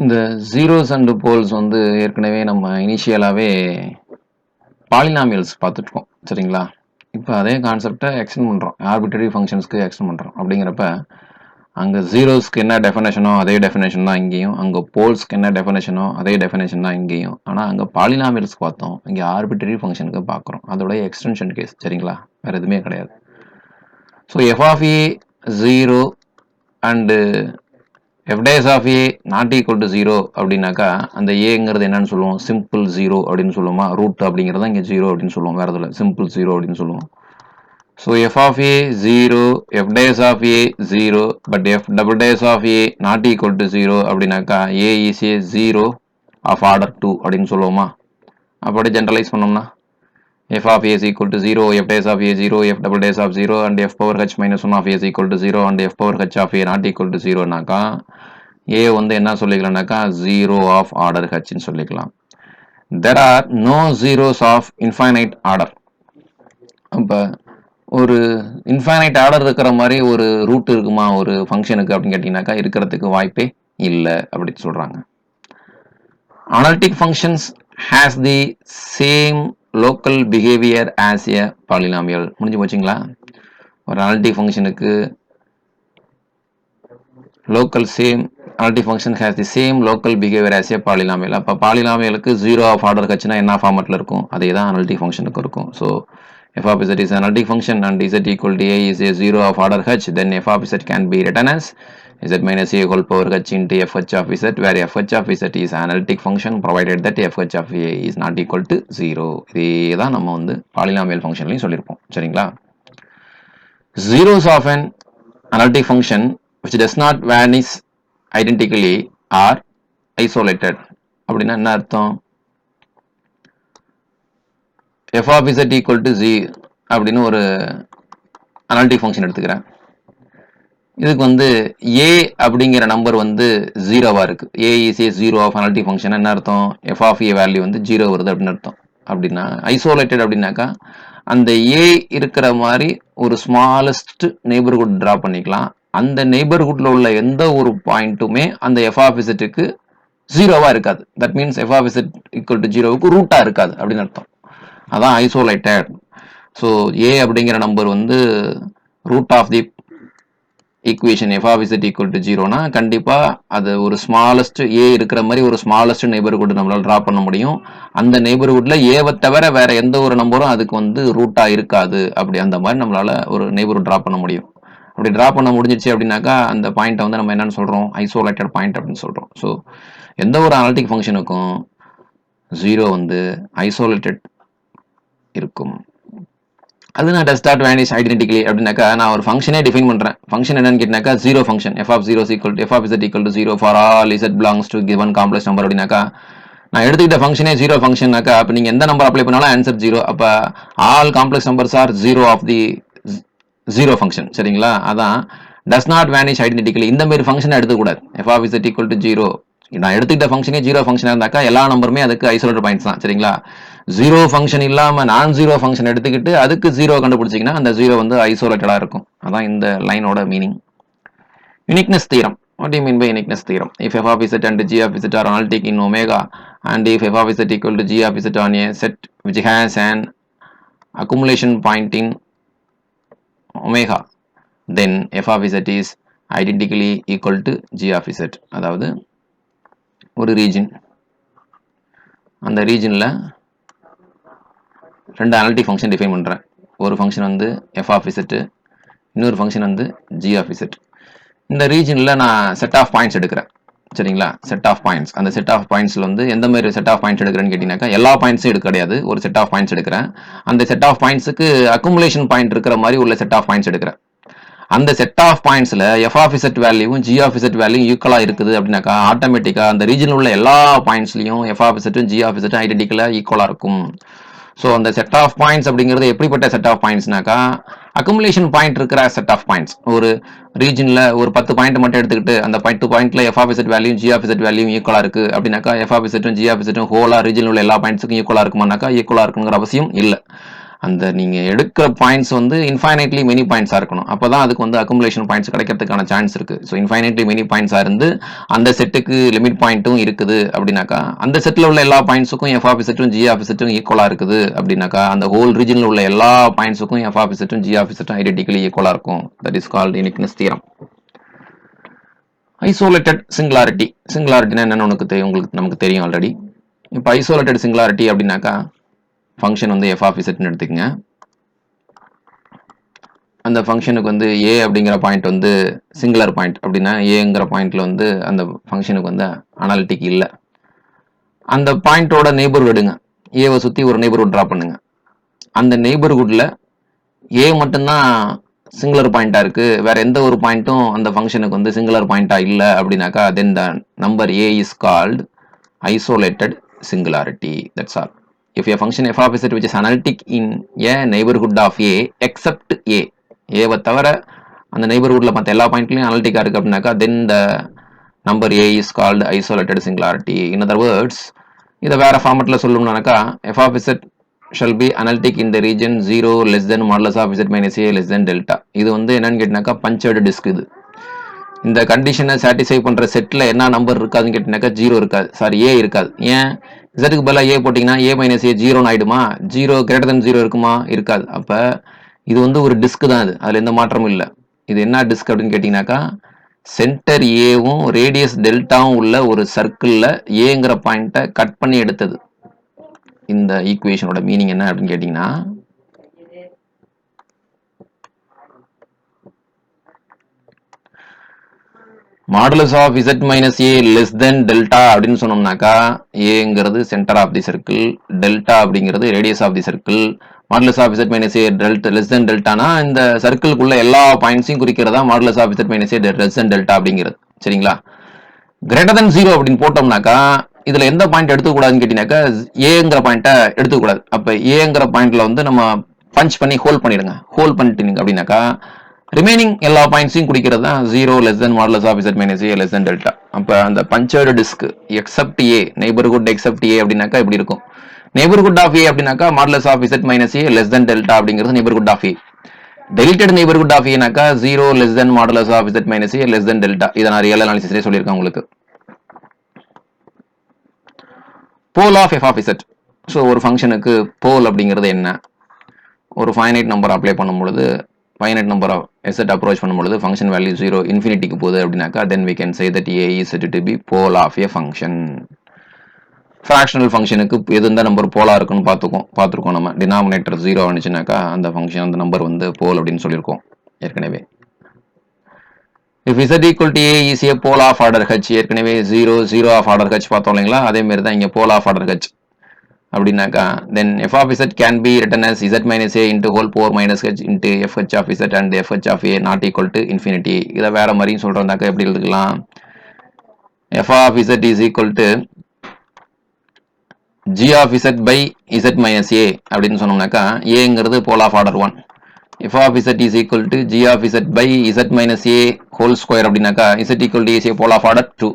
இந்த zeros and poles வந்து ஏற்கனவே நம்ம இனிஷியலாவே பாலினாமியல்ஸ் பார்த்துட்டோம் சரிங்களா. இப்போ அதே கான்செப்டை எக்ஸ்டெண்ட் பண்ணுறோம், ஆர்பிட்டரி ஃபங்க்ஷன்ஸ்க்கு எக்ஸ்டெண்ட் பண்ணுறோம். அப்படிங்கிறப்ப அங்கே ஜீரோஸ்க்கு என்ன டெஃபினேஷனோ அதே டெஃபினேஷன் தான் இங்கேயும், அங்கே போல்ஸ்க்கு என்ன டெஃபினேஷனோ அதே டெஃபினேஷன் தான் இங்கேயும். ஆனால் அங்கே பாலினாமியல்ஸ் பார்த்தோம், இங்கே ஆர்பிட்டரி ஃபங்க்ஷனுக்கு பார்க்குறோம். அதோடைய எக்ஸ்டென்ஷன் கேஸ் சரிங்களா, வேறு எதுவுமே கிடையாது. So F of A 0 and F dash of A not equal to 0 அப்படின்னாக்கா அந்த ஏங்கிறது என்னன்னு சொல்லுவோம், சிம்பிள் 0 அப்படின்னு சொல்லுவோமா. ரூட் அப்படிங்கிறத இங்கே 0 அப்படின்னு சொல்லுவோம், வேறு இதில் சிம்பிள் 0 அப்படின்னு சொல்லுவோம். So f of a 0, f dash of a 0, but f double dash of a not equal to 0 அப்படின்னாக்கா a is a 0 of order 2 அப்படின்னு சொல்லுவோமா. அப்படி ஜென்ரலைஸ் பண்ணோம்னா f of a is equal to 0, f dash of a 0, f double dash of 0 and f power h minus 1 of a is equal to 0 and f power h of a not equal to 0 நாக்கா a வந்து என்ன சொல்லிக்கலாம்னாக்கா 0 of order h ன்னு சொல்லிக்கலாம். There are no zeros of infinite order. அப்போ ஒரு infinite order இருக்கிற மாதிரி ஒரு root இருக்குமா ஒரு ஃபங்க்ஷனுக்கு அப்படின்னு கேட்டிங்கனாக்கா இருக்கிறதுக்கு வாய்ப்பே இல்லை அப்படின்னு சொல்கிறாங்க. Analytic functions has the same local behaviour as a polynomial. முடிஞ்சு போச்சுங்களா. ஒரு அனலிட்டிக் ஃபங்க்ஷனுக்கு local same analytic function has the same local behaviour as a polynomial. அப்போ பாலினாமியலுக்கு 0 ஆஃப் ஆர்டர் கட்சினா என்ன ஃபார்மேட்டில் இருக்கும், அதே தான் அனலிட்டிக் ஃபங்க்ஷனுக்கு இருக்கும். So f of z is an analytic function and z equal to a is a 0 of order h, then f of z can be written as z minus a whole power h into fh of z, where fh of z is an analytic function provided that fh of a is not equal to 0. இதே தான் நம்ம வந்து polynomial ஃபங்க்ஷன்லையும் சொல்லியிருப்போம் சரிங்களா. Zeros of an analytic function which does not vanish identically are isolated. அப்படின்னா என்ன அர்த்தம், f of z equal to 0 அப்படின்னு ஒரு அனாலிட்டிக் ஃபங்க்ஷன் எடுத்துக்கிறேன். இதுக்கு வந்து a அப்படிங்கிற நம்பர் வந்து 0வா இருக்கு. a is a 0 of analytic function என்ன அர்த்தம், f of a வேல்யூ வந்து 0 வருது அப்படின்னு அர்த்தம். அப்படின்னா ஐசோலேட்டட் அப்படின்னாக்கா அந்த a இருக்கிற மாதிரி ஒரு ஸ்மாலஸ்ட் நெய்பர்ஹுட் ட்ரா பண்ணிக்கலாம். அந்த நெய்பர்ஹுட்ல உள்ள எந்த ஒரு பாயிண்ட்டுமே அந்த f of zக்கு 0வா இருக்காது. That means f of z equal to 0வுக்கு ரூட்டா இருக்காது அப்படின்னு அர்த்தம். அதான் ஐசோலேட்டட். ஸோ ஏ அப்படிங்கிற நம்பர் வந்து root of the equation F of Z equal to 0னா கண்டிப்பாக அது ஒரு ஸ்மாலஸ்ட் ஏ இருக்கிற மாதிரி ஒரு ஸ்மாலஸ்ட் நெய்பர்ஹுட் நம்மளால் ட்ரா பண்ண முடியும். அந்த நெய்பர்ஹுட்ல ஏவை தவிர வேற எந்த ஒரு நம்பரும் அதுக்கு வந்து ரூட்டாக இருக்காது. அப்படி அந்த மாதிரி நம்மளால ஒரு நெய்பர்ஹுட் ட்ரா பண்ண முடியும். அப்படி ட்ரா பண்ண முடிஞ்சிச்சு அப்படின்னாக்கா அந்த பாயிண்ட்டை வந்து நம்ம என்னன்னு சொல்கிறோம், ஐசோலேட்டட் பாயிண்ட் அப்படின்னு சொல்கிறோம். ஸோ எந்த ஒரு அனாலிட்டிக் ஃபங்க்ஷனுக்கும் 0 வந்து ஐசோலேட்டட் இருக்கும். அது நான் டஸ் நாட் வேனிஷ் ஐடென்டிக்கலி அப்படின்னாக்கா நான் ஒரு ஃபங்க்ஷனே டிஃபைன் பண்ணுறேன். ஃபங்க்ஷன் என்னன்னு கேட்டினாக்கா 0 function f of 0 equal to f of z equal to 0 for all z belongs to given complex number அப்படின்னாக்கா நான் எடுத்துக்கிட்ட ஃபங்க்ஷனே 0 ஃபங்க்ஷன்னாக்கா அப்போ நீங்கள் எந்த நம்பர் அப்ளை பண்ணாலும் ஆன்சர் 0. அப்போ all complex numbers are 0 of the 0 function சரிங்களா. அதான் டஸ் நாட் வேனிஷ் ஐடென்டிக்கலி. இந்த மாதிரி ஃபங்க்ஷனை எடுத்துக்கூடாது. f of z equal to 0 நான் எடுத்துக்கிட்ட ஃபங்க்ஷனே 0 ஃபங்க்ஷனாக இருந்தாக்கா எல்லா நம்பருமே அதுக்கு ஐசோலேட்டட் பாயிண்ட்ஸ் தான் சரிங்களா. 0 ஃபங்க்ஷன் இல்லாமல் நான் 0 ஃபங்க்ஷன் எடுத்துக்கிட்டு அதுக்கு 0 கண்டுபிடிச்சிங்கன்னா அந்த 0 வந்து ஐசோலேட்டடாக இருக்கும். அதான் இந்த லைனோட meaning. Uniqueness theorem. What do you mean by uniqueness theorem? If f of z and g of z are analytic in omega and if f of z equal to g of z on a set which has an accumulation point in omega, then f of z is identically equal to g of z. அதாவது ஒரு region, அந்த ரீஜனில் ரெண்டு analytic function define பண்ணுறேன். ஒரு function வந்து f of z, இன்னொரு function வந்து g of z. இந்த ரீஜனில் நான் செட் ஆஃப் பாயிண்ட்ஸ் எடுக்கிறேன் சரிங்களா. செட் ஆஃப் பாயிண்ட்ஸ், அந்த செட் ஆஃப் பாயிண்ட்ஸில் வந்து எந்த மாதிரி செட் ஆஃப் பாயிண்ட்ஸ் எடுக்கிறேன்னு கேட்டிங்கனாக்கா எல்லா பாயிண்ட்ஸும் எடுக்க கிடையாது. ஒரு செட் ஆஃப் பாயிண்ட்ஸ் எடுக்கிறேன். அந்த செட் ஆஃப் பாயிண்ட்ஸுக்கு அக்குமுலேஷன் பாயிண்ட் இருக்கிற மாதிரி உள்ள செட் ஆஃப் பாயிண்ட்ஸ் எடுக்கிறேன். அந்த செட் ஆஃப் பாயிண்ட்ஸில் f of z வேல்யூவும் g of z வேல்யூ ஈக்குவலாக இருக்குது அப்படின்னாக்கா ஆட்டோமேட்டிக்காக அந்த ரீஜனில் உள்ள எல்லா பாயிண்ட்ஸ்லையும் f of z g of z ஐடென்டிக்கலாக ஈக்குவலாக இருக்கும். ஸோ அந்த செட் ஆஃப் பாயிண்ட்ஸ் அப்படிங்கிறது எப்படிப்பட்ட செட் ஆஃப் பாயிண்ட்ஸ்னாக்கா அக்குமுலேஷன் பாயிண்ட் இருக்கிற செட் ஆஃப் பாயிண்ட்ஸ். ஒரு ரீஜனில் ஒரு 10 பாயிண்ட் மட்டும் எடுத்துக்கிட்டு அந்த 10 பாயிண்ட்ல f of z value g of z value ஈக்குவலாக இருக்கு அப்படின்னாக்கா f of z g of z ஹோலா ரீஜனில் உள்ள எல்லா பாயிண்ட்ஸுக்கும் ஈக்குவலாக இருக்குமானாக்கா ஈக்குவலாக இருக்குங்கிற அவசியம் இல்லை. அந்த நீங்க எடுக்கிற பாயிண்ட்ஸ் வந்து இன்ஃபைனைட்லி மெனி பாயிண்ட்ஸா இருக்கணும். அப்பதான் அதுக்கு வந்து அக்குமுலேஷன் பாயிண்ட்ஸ் கிடைக்கிறதுக்கான சான்ஸ் இருக்கு. ஸோ இன்ஃபைனைட்லி மெனி பாயிண்ட்ஸா இருந்து அந்த செட்டுக்கு லிமிட் பாயிண்ட்டும் இருக்குது அப்படின்னாக்கா, அந்த செட்ல உள்ள எல்லா பாயிண்ட்ஸுக்கும் எஃப் ஆஃப் இசட்டும் ஜி ஆஃப் இசட்டும் ஈக்குவலா இருக்குது அப்படின்னாக்கா, அந்த ஹோல் ரீஜன்ல உள்ள எல்லா பாயிண்ட்ஸுக்கும் எஃப் ஆஃப் இசட்டும் ஜி ஆஃப் இசட்டும் ஐடென்டிக்கலி ஈக்குவலா இருக்கும். That is called uniqueness theorem. Isolated singularity. சிங்குலாரிட்டினா என்னன்னு உங்களுக்கு நமக்கு தெரியும் ஆல்ரெடி. இப்போ ஐசோலேட்டட் சிங்குலாரிட்டி அப்படின்னாக்கா, ஃபங்க்ஷன் வந்து எஃப் ஆஃப் இசட்னு எடுத்துக்கங்க. அந்த ஃபங்க்ஷனுக்கு வந்து ஏ அப்படிங்கிற பாயிண்ட் வந்து சிங்குலர் பாயிண்ட். அப்படின்னா ஏங்கிற பாயிண்ட்ல வந்து அந்த ஃபங்க்ஷனுக்கு வந்து அனாலிட்டிக் இல்லை. அந்த பாயிண்டோட நெய்பர்ஹுட் எடுங்க. ஏவை சுற்றி ஒரு நெய்பர்ஹுட் ட்ரா பண்ணுங்க. அந்த நெய்பர்ஹுட்ல ஏ மட்டும்தான் சிங்குலர் பாயிண்டா இருக்கு, வேற எந்த ஒரு பாயிண்ட்டும் அந்த ஃபங்க்ஷனுக்கு வந்து சிங்குலர் பாயிண்டா இல்லை அப்படின்னாக்கா, then the number A is called isolated singularity. That's all. If a function f of z which is analytic in a neighborhood of a except a, a தவிர அந்த நெய்பர்ஹுட்ல மற்ற எல்லா பாயிண்ட்லயும் அனலிட்டிக்கா இருக்கு அப்படின்னாக்கா, then the number a is called isolated singularity. In other words, இதை வேற ஃபார்மட்ல சொல்லணும்னாக்கா, f of z shall be analytic in the region 0 less than modulus of z minus a less than delta. இது வந்து என்னன்னு கேட்டினாக்கா பஞ்சர்டு டிஸ்க். இது இந்த கண்டிஷனை satisfy பண்ற செட்ல என்ன நம்பர் இருக்காதுன்னு கேட்டீங்கன்னாக்கா 0 இருக்காது, சாரி ஏ இருக்காது. ஏன்? இசட்டுக்கு பதிலாக ஏ போட்டிங்கன்னா ஏ மைனஸ் ஏ 0ன்னு ஆயிடுமா? 0 கிரேட்டர் தென் 0 இருக்குமா? இருக்காது. அப்ப இது வந்து ஒரு டிஸ்க் தான். இது அதுல எந்த மாற்றமும் இல்லை. இது என்ன டிஸ்க் அப்படின்னு கேட்டீங்கன்னாக்கா, சென்டர் ஏவும் ரேடியஸ் டெல்டாவும் உள்ள ஒரு சர்க்கிள்ல ஏங்கிற பாயிண்ட்டை கட் பண்ணி எடுத்தது. இந்த ஈக்குவேஷனோட மீனிங் என்ன அப்படின்னு கேட்டீங்கன்னா, modulus of z minus A less than delta அப்படின்னு சொன்னோம்னாக்கா, ஏங்கிறது centre of the circle, delta அப்படிங்கிறது radius of the circle. Modulus of z minus A delta less than டெல்டானா இந்த சர்க்கிளுக்குள்ள எல்லா பாயிண்ட்ஸையும் குறிக்கிறதா modulus of z minus A less than delta அப்படிங்கிறது. சரிங்களா? கிரேட்டர் தென் 0 அப்படின்னு போட்டோம்னாக்கா, இதுல எந்த பாயிண்ட் எடுத்துக்கூடாதுன்னு கேட்டீங்கன்னாக்கா, ஏங்கிற பாயிண்ட்டை எடுத்துக்கூடாது. அப்ப ஏங்கிற பாயிண்ட்ல வந்து நம்ம பஞ்ச் பண்ணி ஹோல்ட் பண்ணிடுங்க. ஹோல்ட் பண்ணிட்டீங்க அப்படின்னாக்கா, ரிமைனிங் எல்லா பாயிண்ட்ஸையும் குறிக்கிறது தான் 0 less than modulus of z minus a less than delta. அப்ப அந்த punctured disc except A, neighbourhood except A அப்படின்னாக்கா இப்படி இருக்கும். நெய்பர்ஹுட் ஆஃப் ஏ அப்படின்னாக்கா modulus of z minus a less than delta அப்படிங்கிறது neighbourhood of A. Deleted neighbourhood of ஏனாக்கா 0 less than modulus of z minus a less than delta. இதை நான் real அனாலிசிஸ்லேயே சொல்லியிருக்கேன் உங்களுக்கு. Pole of F of z. So ஒரு ஃபங்க்ஷனுக்கு போல் அப்படிங்கிறது என்ன? ஒரு ஃபைனைட் நம்பர் அப்ளை பண்ணும் பொழுது, finite number of z approach பண்ணும்பொழுது ஃபங்க்ஷன் வேல்யூ 0 இன்ஃபினிட்டிக்கு போகுது அப்படின்னாக்கா, then we can say that a is said to be pole of a function. Fractional ஃபங்க்ஷனுக்கு எது இந்த நம்பர் போலா இருக்குன்னு பார்த்துருக்கோம். நம்ம டினாமினேட்டர் 0 வந்துச்சுனாக்கா அந்த ஃபங்க்ஷன் அந்த நம்பர் வந்து போல் அப்படின்னு சொல்லியிருக்கோம் ஏற்கனவே. If z equal to a is a pole of order h, ஏற்கனவே 0 of order h பார்த்தோம் இல்லைங்களா? அதே மாதிரி தான் இங்கே pole of order h அப்படின்னாக்கா, then f of z can be written as z minus a into whole power minus h into fh of z and fh of a not equal to infinity. இதை வேற மாதிரியும் சொல்றோம்னாக்கா எப்படி எழுதிக்கலாம்? f of z is equal to g of z by z minus a அப்படின்னு சொன்னோம்னாக்கா, ஏங்கிறது pole of order 1. f of z is equal to g of z by z minus a whole square அப்படின்னாக்கா, z equal to a pole of order 2.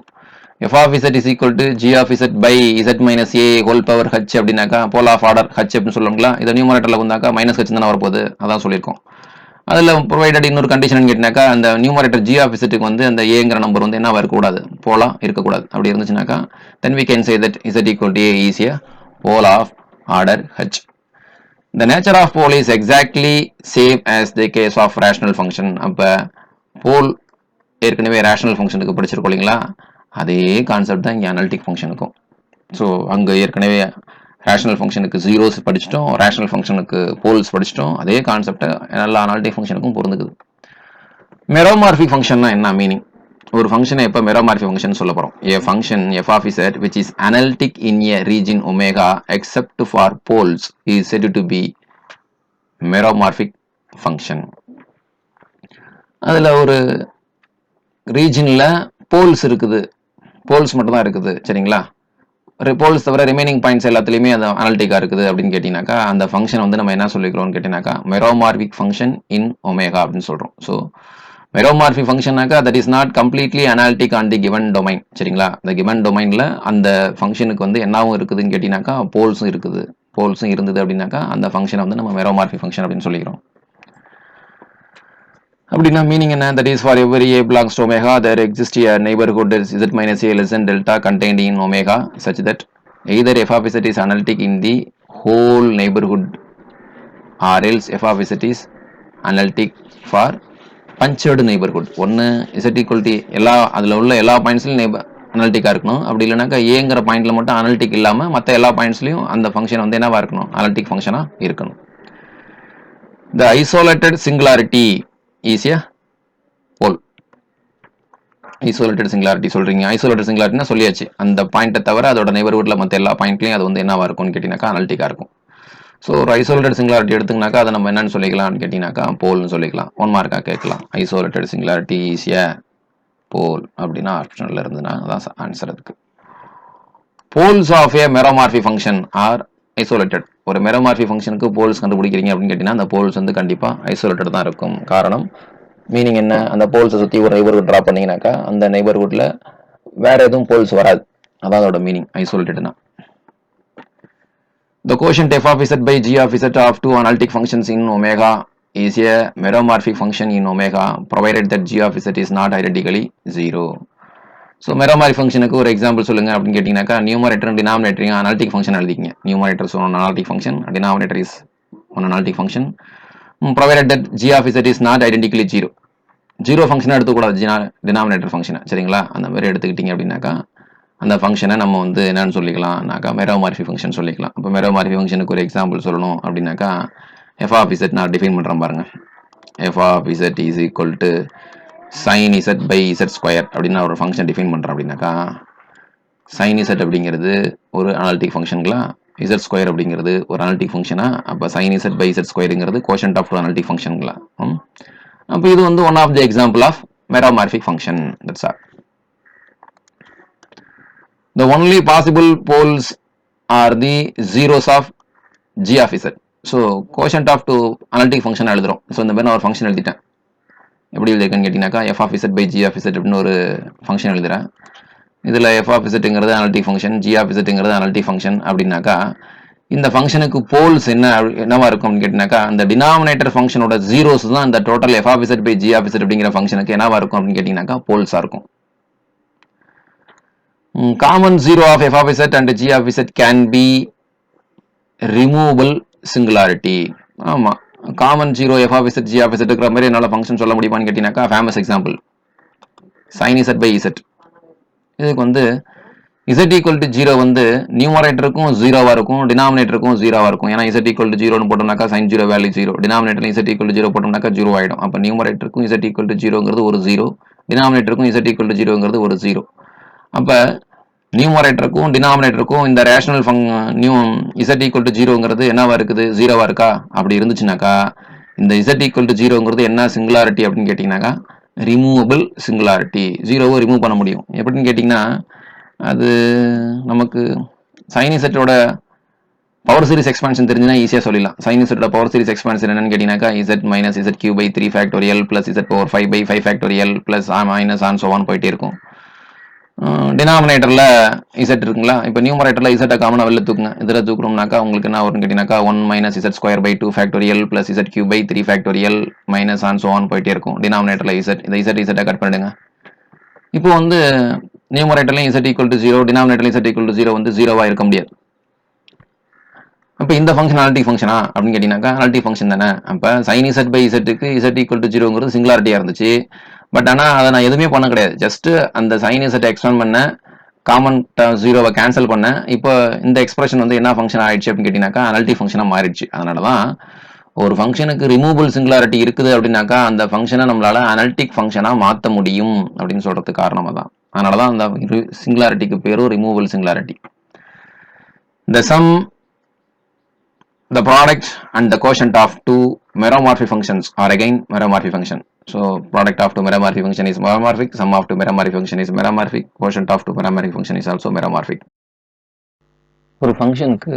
f of z is equal to g of z by z minus a whole power h அப்படின்னாக்கா pole of order h அப்படின்னு சொல்லுவாங்களா? இதை நியூமரேட்டர்ல வந்தாக்கா minus h தானே வரப்போகுது, அதான் சொல்லியிருக்கோம். அதில் ப்ரொவைடட் இன்னொரு கண்டிஷன் கேட்டினாக்கா, அந்த நியூமரேட்டர் g of z வந்து அந்த ஏங்கிற நம்பர் வந்து என்ன இருக்கக்கூடாது, போலா இருக்கக்கூடாது. அப்படி இருந்துச்சுனாக்கா, then we can say that z equal to a is a pole of order h. The nature of pole is exactly same as the case of rational function. அப்ப pole ஏற்கனவே ரேஷனல் ஃபங்க்ஷனுக்கு படிச்சிருக்கோம் இல்லைங்களா? அதே கான்செப்ட் தான் இங்கே analytic ஃபங்க்ஷனுக்கும். So அங்கே ஏற்கனவே ரேஷனல் ஃபங்க்ஷனுக்கு ஜீரோஸ் படிச்சிட்டோம், ரேஷனல் ஃபங்க்ஷனுக்கு போல்ஸ் படிச்சிட்டோம். அதே கான்செப்டை எல்லா அனாலிட்டிக் ஃபங்க்ஷனுக்கும் பொருந்துக்குது. மெரோமார்பிக் ஃபங்க்ஷன்னா என்ன மீனிங்? ஒரு ஃபங்க்ஷனை எப்போ மெரோமார்பிக் ஃபங்க்ஷன் சொல்ல போகிறோம்? A function f of z which is analytic in a region omega except for poles is said to be meromorphic function. அதில் ஒரு ரீஜனில் போல்ஸ் இருக்குது, போல்ஸ் மட்டும் தான் இருக்குது. சரிங்களா? போல்ஸ் தவிர ரிமைனிங் பாயிண்ட்ஸ் எல்லாத்துலேயுமே அது அனாலிட்டிக்காக இருக்குது அப்படின்னு கேட்டிங்கனாக்கா, அந்த ஃபங்க்ஷன் வந்து நம்ம என்ன சொல்லிக்கிறோம்னு கேட்டிங்கனாக்கா, மெரோமார்பிக் ஃபங்க்ஷன் இன் ஒமேகா அப்படின்னு சொல்கிறோம். ஸோ மெரோமார்பிக் ஃபங்க்ஷனாக்கா that is not completely analytic on the given domain. சரிங்களா? அந்த கிவன் டொமைனில் அந்த ஃபங்க்ஷனுக்கு வந்து என்னவும் இருக்குதுன்னு கேட்டிங்கனாக்கா போல்ஸும் இருக்குது. போல்ஸும் இருந்தது அப்படின்னாக்கா அந்த ஃபங்க்ஷனை வந்து நம்ம மெரோமார்பிக் ஃபங்க்ஷன் அப்படின்னு சொல்லிக்கிறோம். அப்படின்னா மீனிங் என்ன? That is for every a belongs to omega there exists a neighborhood z minus a less than delta contained in omega such that either f of z is analytic in the whole neighborhood or else f of z is analytic for punctured neighborhood. ஒன்று z equal to எல்லா அதில் உள்ள எல்லா பாயிண்ட்ஸ்லையும் அனலிட்டிக்காக இருக்கணும். அப்படி இல்லைனாக்கா ஏங்கிற பாயிண்ட்ல மட்டும் அனலிட்டிக் இல்லாமல் மற்ற எல்லா பாயிண்ட்ஸ்லையும் அந்த ஃபங்க்ஷன் வந்து என்னவா இருக்கணும்? அனலிட்டிக் ஃபங்க்ஷனாக இருக்கணும். The isolated singularity is a pole. Isolated singularity சொல்றீங்க. ஐசோலேட்டட் சிங்குலாரிட்டினா சொல்லியாச்சு, அந்த பாயிண்ட்டை தவிர அதோட நெய்பர்ஹுட்ல மற்ற எல்லா பாயிண்ட்லையும் அது வந்து என்னவா இருக்கும்னு கேட்டீங்கன்னாக்கா அனலிட்டிக்காக இருக்கும். ஸோ ஒரு ஐசோலேட்டட் சிங்குலாரிட்டி எடுத்துங்கனாக்கா அதை நம்ம என்னன்னு சொல்லிக்கலாம்னு கேட்டீங்கன்னாக்கா போல்னு சொல்லிக்கலாம். 1 மார்க்காக கேட்கலாம். Isolated singularity is a pole அப்படின்னா ஆப்ஷனில் இருந்துன்னா அதான் ஆன்சர். அதுக்கு poles of a meromorphic function are isolated. ஒரு மெரோமார்பி ஃபங்க்ஷனுக்கு போல்ஸ் கண்டுபிடிக்கிறீங்க அப்படின்னு கேட்டீங்கன்னா அந்த போல்ஸ் வந்து கண்டிப்பாக ஐசோலேட்டட் தான் இருக்கும். காரணம் மீனிங் என்ன? அந்த போல்ஸை சுற்றி ஒரு நெய்பர்ஹுட் ட்ரா பண்ணீங்கன்னாக்கா அந்த நெய்பர்ஹுட்ல வேற எதுவும் போல்ஸ் வராது. அதான் அதோட meaning ஐசோலேட்டட்னா. The quotient f of z by g of z of two analytic functions in omega is a meromorphic function in omega provided that g of z is not identically 0. So meromorphic ஃபங்க்ஷனுக்கு ஒரு example சொல்லுங்க அப்படின்னு கேட்டீங்கன்னாக்கா நியூமரேட்டரும் டினாமினேட்டரையும் analytic function எழுதிக்கிங்க. Numerator so one analytic function, denominator is one analytic function. provided that g of z is not identically 0. 0 ஃபங்க்ஷனை எடுத்துக்கூடாது டினாமினேட்டர் ஃபங்க்ஷனை, சரிங்களா? அந்த மாதிரி எடுத்துக்கிட்டீங்க அப்படின்னாக்கா அந்த ஃபங்க்ஷனை நம்ம வந்து என்னன்னு சொல்லிக்கலாம்னாக்கா மெரோமார்பிக் ஃபங்க்ஷன் சொல்லிக்கலாம். இப்போ மெரோமார்பிக் ஃபங்க்ஷனுக்கு ஒரு எக்ஸாம்பிள் சொல்லணும் அப்படின்னாக்கா எஃப் ஆஃப் இசட் நான் டிஃபைன் பண்ணுறேன் பாருங்க. F of Z is equal to sine Z by Z square அப்படின்னு நான் ஒரு ஃபங்க்ஷன் டிஃபைன் பண்ணுறேன் அப்படின்னாக்கா சைன் இசட் அப்படிங்கிறது ஒரு அனாலிட்டிக் ஃபங்க்ஷனுங்களா, இசட் ஸ்கொயர் அப்படிங்கிறது ஒரு அனாலிட்டிக் ஃபங்க்ஷனா? அப்போ சைன் இசட் பை இசட் ஸ்கொயருங்கிறது கோஷன்ட் ஆஃப் அனாலிட்டிக் ஃபங்க்ஷனுங்களா? அப்போ இது வந்து one of the example of meromorphic function. That's all. The only possible poles are the zeros of g of z. So quotient of two analytic function எழுதுறோம். So இந்த மாதிரி நான் ஒரு ஃபங்க்ஷன் எழுதிட்டேன். எப்படி எழுதிருக்கேன்னு கேட்டீங்கன்னாக்கா f of z by g of z அப்படின்னு ஒரு ஃபங்க்ஷன் எழுதுறேன். இதில் f of zங்கிறது அனாலிட்டிக் ஃபங்க்ஷன், g of zங்கிறது அனாலிட்டிக் ஃபங்க்ஷன் அப்படின்னாக்கா இந்த ஃபங்க்ஷனுக்கு போல்ஸ் என்னவா இருக்கும்னு கேட்டீங்கன்னாக்கா அந்த டினாமினேட்டர் ஃபங்க்ஷனோட ஜீரோஸ் தான் இந்த total f of z by g of z அப்படிங்கிற ஃபங்க்ஷனுக்கு என்னவா இருக்கும் அப்படின்னு கேட்டீங்கன்னாக்கா போல்ஸா இருக்கும். Common zero of f of z and g of z can be removable singularity. ஆமா, common zero f of z g of z இருக்கிற மாதிரி என்னால் ஃபங்க்ஷன் சொல்ல முடியுமான்னு கேட்டீங்கன்னாக்கா famous example sin z by z. இதுக்கு வந்து z equal to 0 வந்து நியூமரேட்டருக்கும் ஜீரோவா இருக்கும், டினாமினேட்டருக்கும் ஜீரோவா இருக்கும். ஏன்னா z equal to 0 போட்டோம்னாக்கா sin 0 value 0, டினாமினேட்டர்ல z equal to 0 போட்டோம்னாக்கா 0 ஆயிடும். அப்போ நியூமரேட்டருக்கும் z equal to 0ங்கிறது ஒரு 0, டினாமினேட்டருக்கும் z equal to 0ங்கிறது ஒரு 0. அப்போ நியூமரேட்டருக்கும் டினாமினேட்டருக்கும் இந்த ரேஷனல் z equal to 0ங்கிறது என்னவா இருக்குது? ஜீரோவா இருக்கா? அப்படி இருந்துச்சுனாக்கா இந்த z equal to 0ங்கிறது என்ன சிங்குலாரிட்டி அப்படின்னு கேட்டிங்கனாக்கா ரிமூவபிள் சிங்குலாரிட்டி. ஜீரோவை ரிமூவ் பண்ண முடியும். எப்படின்னு கேட்டிங்கன்னா அது நமக்கு சைன் இசட்டோட பவர் சீரிஸ் எக்ஸ்பான்ஷன் தெரிஞ்சுன்னா ஈஸியாக சொல்லிடலாம். சைன் இசட்டோட பவர் சீரிஸ் எக்ஸ்பான்ஷன் என்னன்னு கேட்டிங்கனாக்கா z minus z cube by 3 factorial plus z power 5 by 5 factorial plus minus on so on போயிட்டே இருக்கும். டினாமினேட்டரில் இசட் இருக்குங்களா? இப்போ நியூமரேட்டரில் இசட்டை காமனாக வெளில தூக்குங்க. இதில் தூக்குறோம்னாக்கா உங்களுக்கு என்ன வரும்னு கேட்டிங்கனாக்கா 1 minus Z square by 2 factorial plus Z cube by 3 factorial minus on so on போயிட்டே இருக்கும். டினாமினேட்டரில் இசட், இந்த இசட்டை கட் பண்ணிடுங்க. இப்போ வந்து நியூமரேட்டர்லையும் z equal to 0, டினாமினேட்டர்லையும் z equal to 0 வந்து ஜீரோவாக இருக்க முடியாது. அப்போ இந்த ஃபங்க்ஷன் அனாலிட்டிக் ஃபங்க்ஷனா அப்படின்னு கேட்டிங்கனாக்கா அனாலிட்டிக் ஃபங்க்ஷன் தானே. அப்போ சைன் z பை zக்கு z equal to 0ங்கிறது சிங்குலாரிட்டியாக இருந்துச்சு. பட் ஆனால் அதை நான் எதுவுமே பண்ண கிடையாது. ஜஸ்ட் அந்த சைன் z எக்ஸ்பேண்ட் பண்ண, காமன் ஜீரோவை கேன்சல் பண்ண. இப்போ இந்த எக்ஸ்பிரஷன் வந்து என்ன ஃபங்க்ஷன் ஆயிடுச்சு அப்படின்னு கேட்டிங்கனாக்கா அனாலிட்டிக் ஃபங்க்ஷனாக மாறிடுச்சு. அதனால தான் ஒரு ஃபங்க்ஷனுக்கு ரிமூவபிள் சிங்குலாரிட்டி இருக்குது அப்படின்னாக்கா அந்த ஃபங்க்ஷனை நம்மளால அனாலிட்டிக் ஃபங்க்ஷனாக மாற்ற முடியும் அப்படின்னு சொல்றதுக்கு காரணமாக தான். அதனால தான் அந்த சிங்குலாரிட்டிக்கு பேரும் removable singularity. The sum, the product and the quotient of two meromorphic functions are again meromorphic function. So product of two meromorphic function is meromorphic, sum of two meromorphic function is meromorphic, quotient of two meromorphic function is also meromorphic. ஒரு ஃபங்க்ஷனுக்கு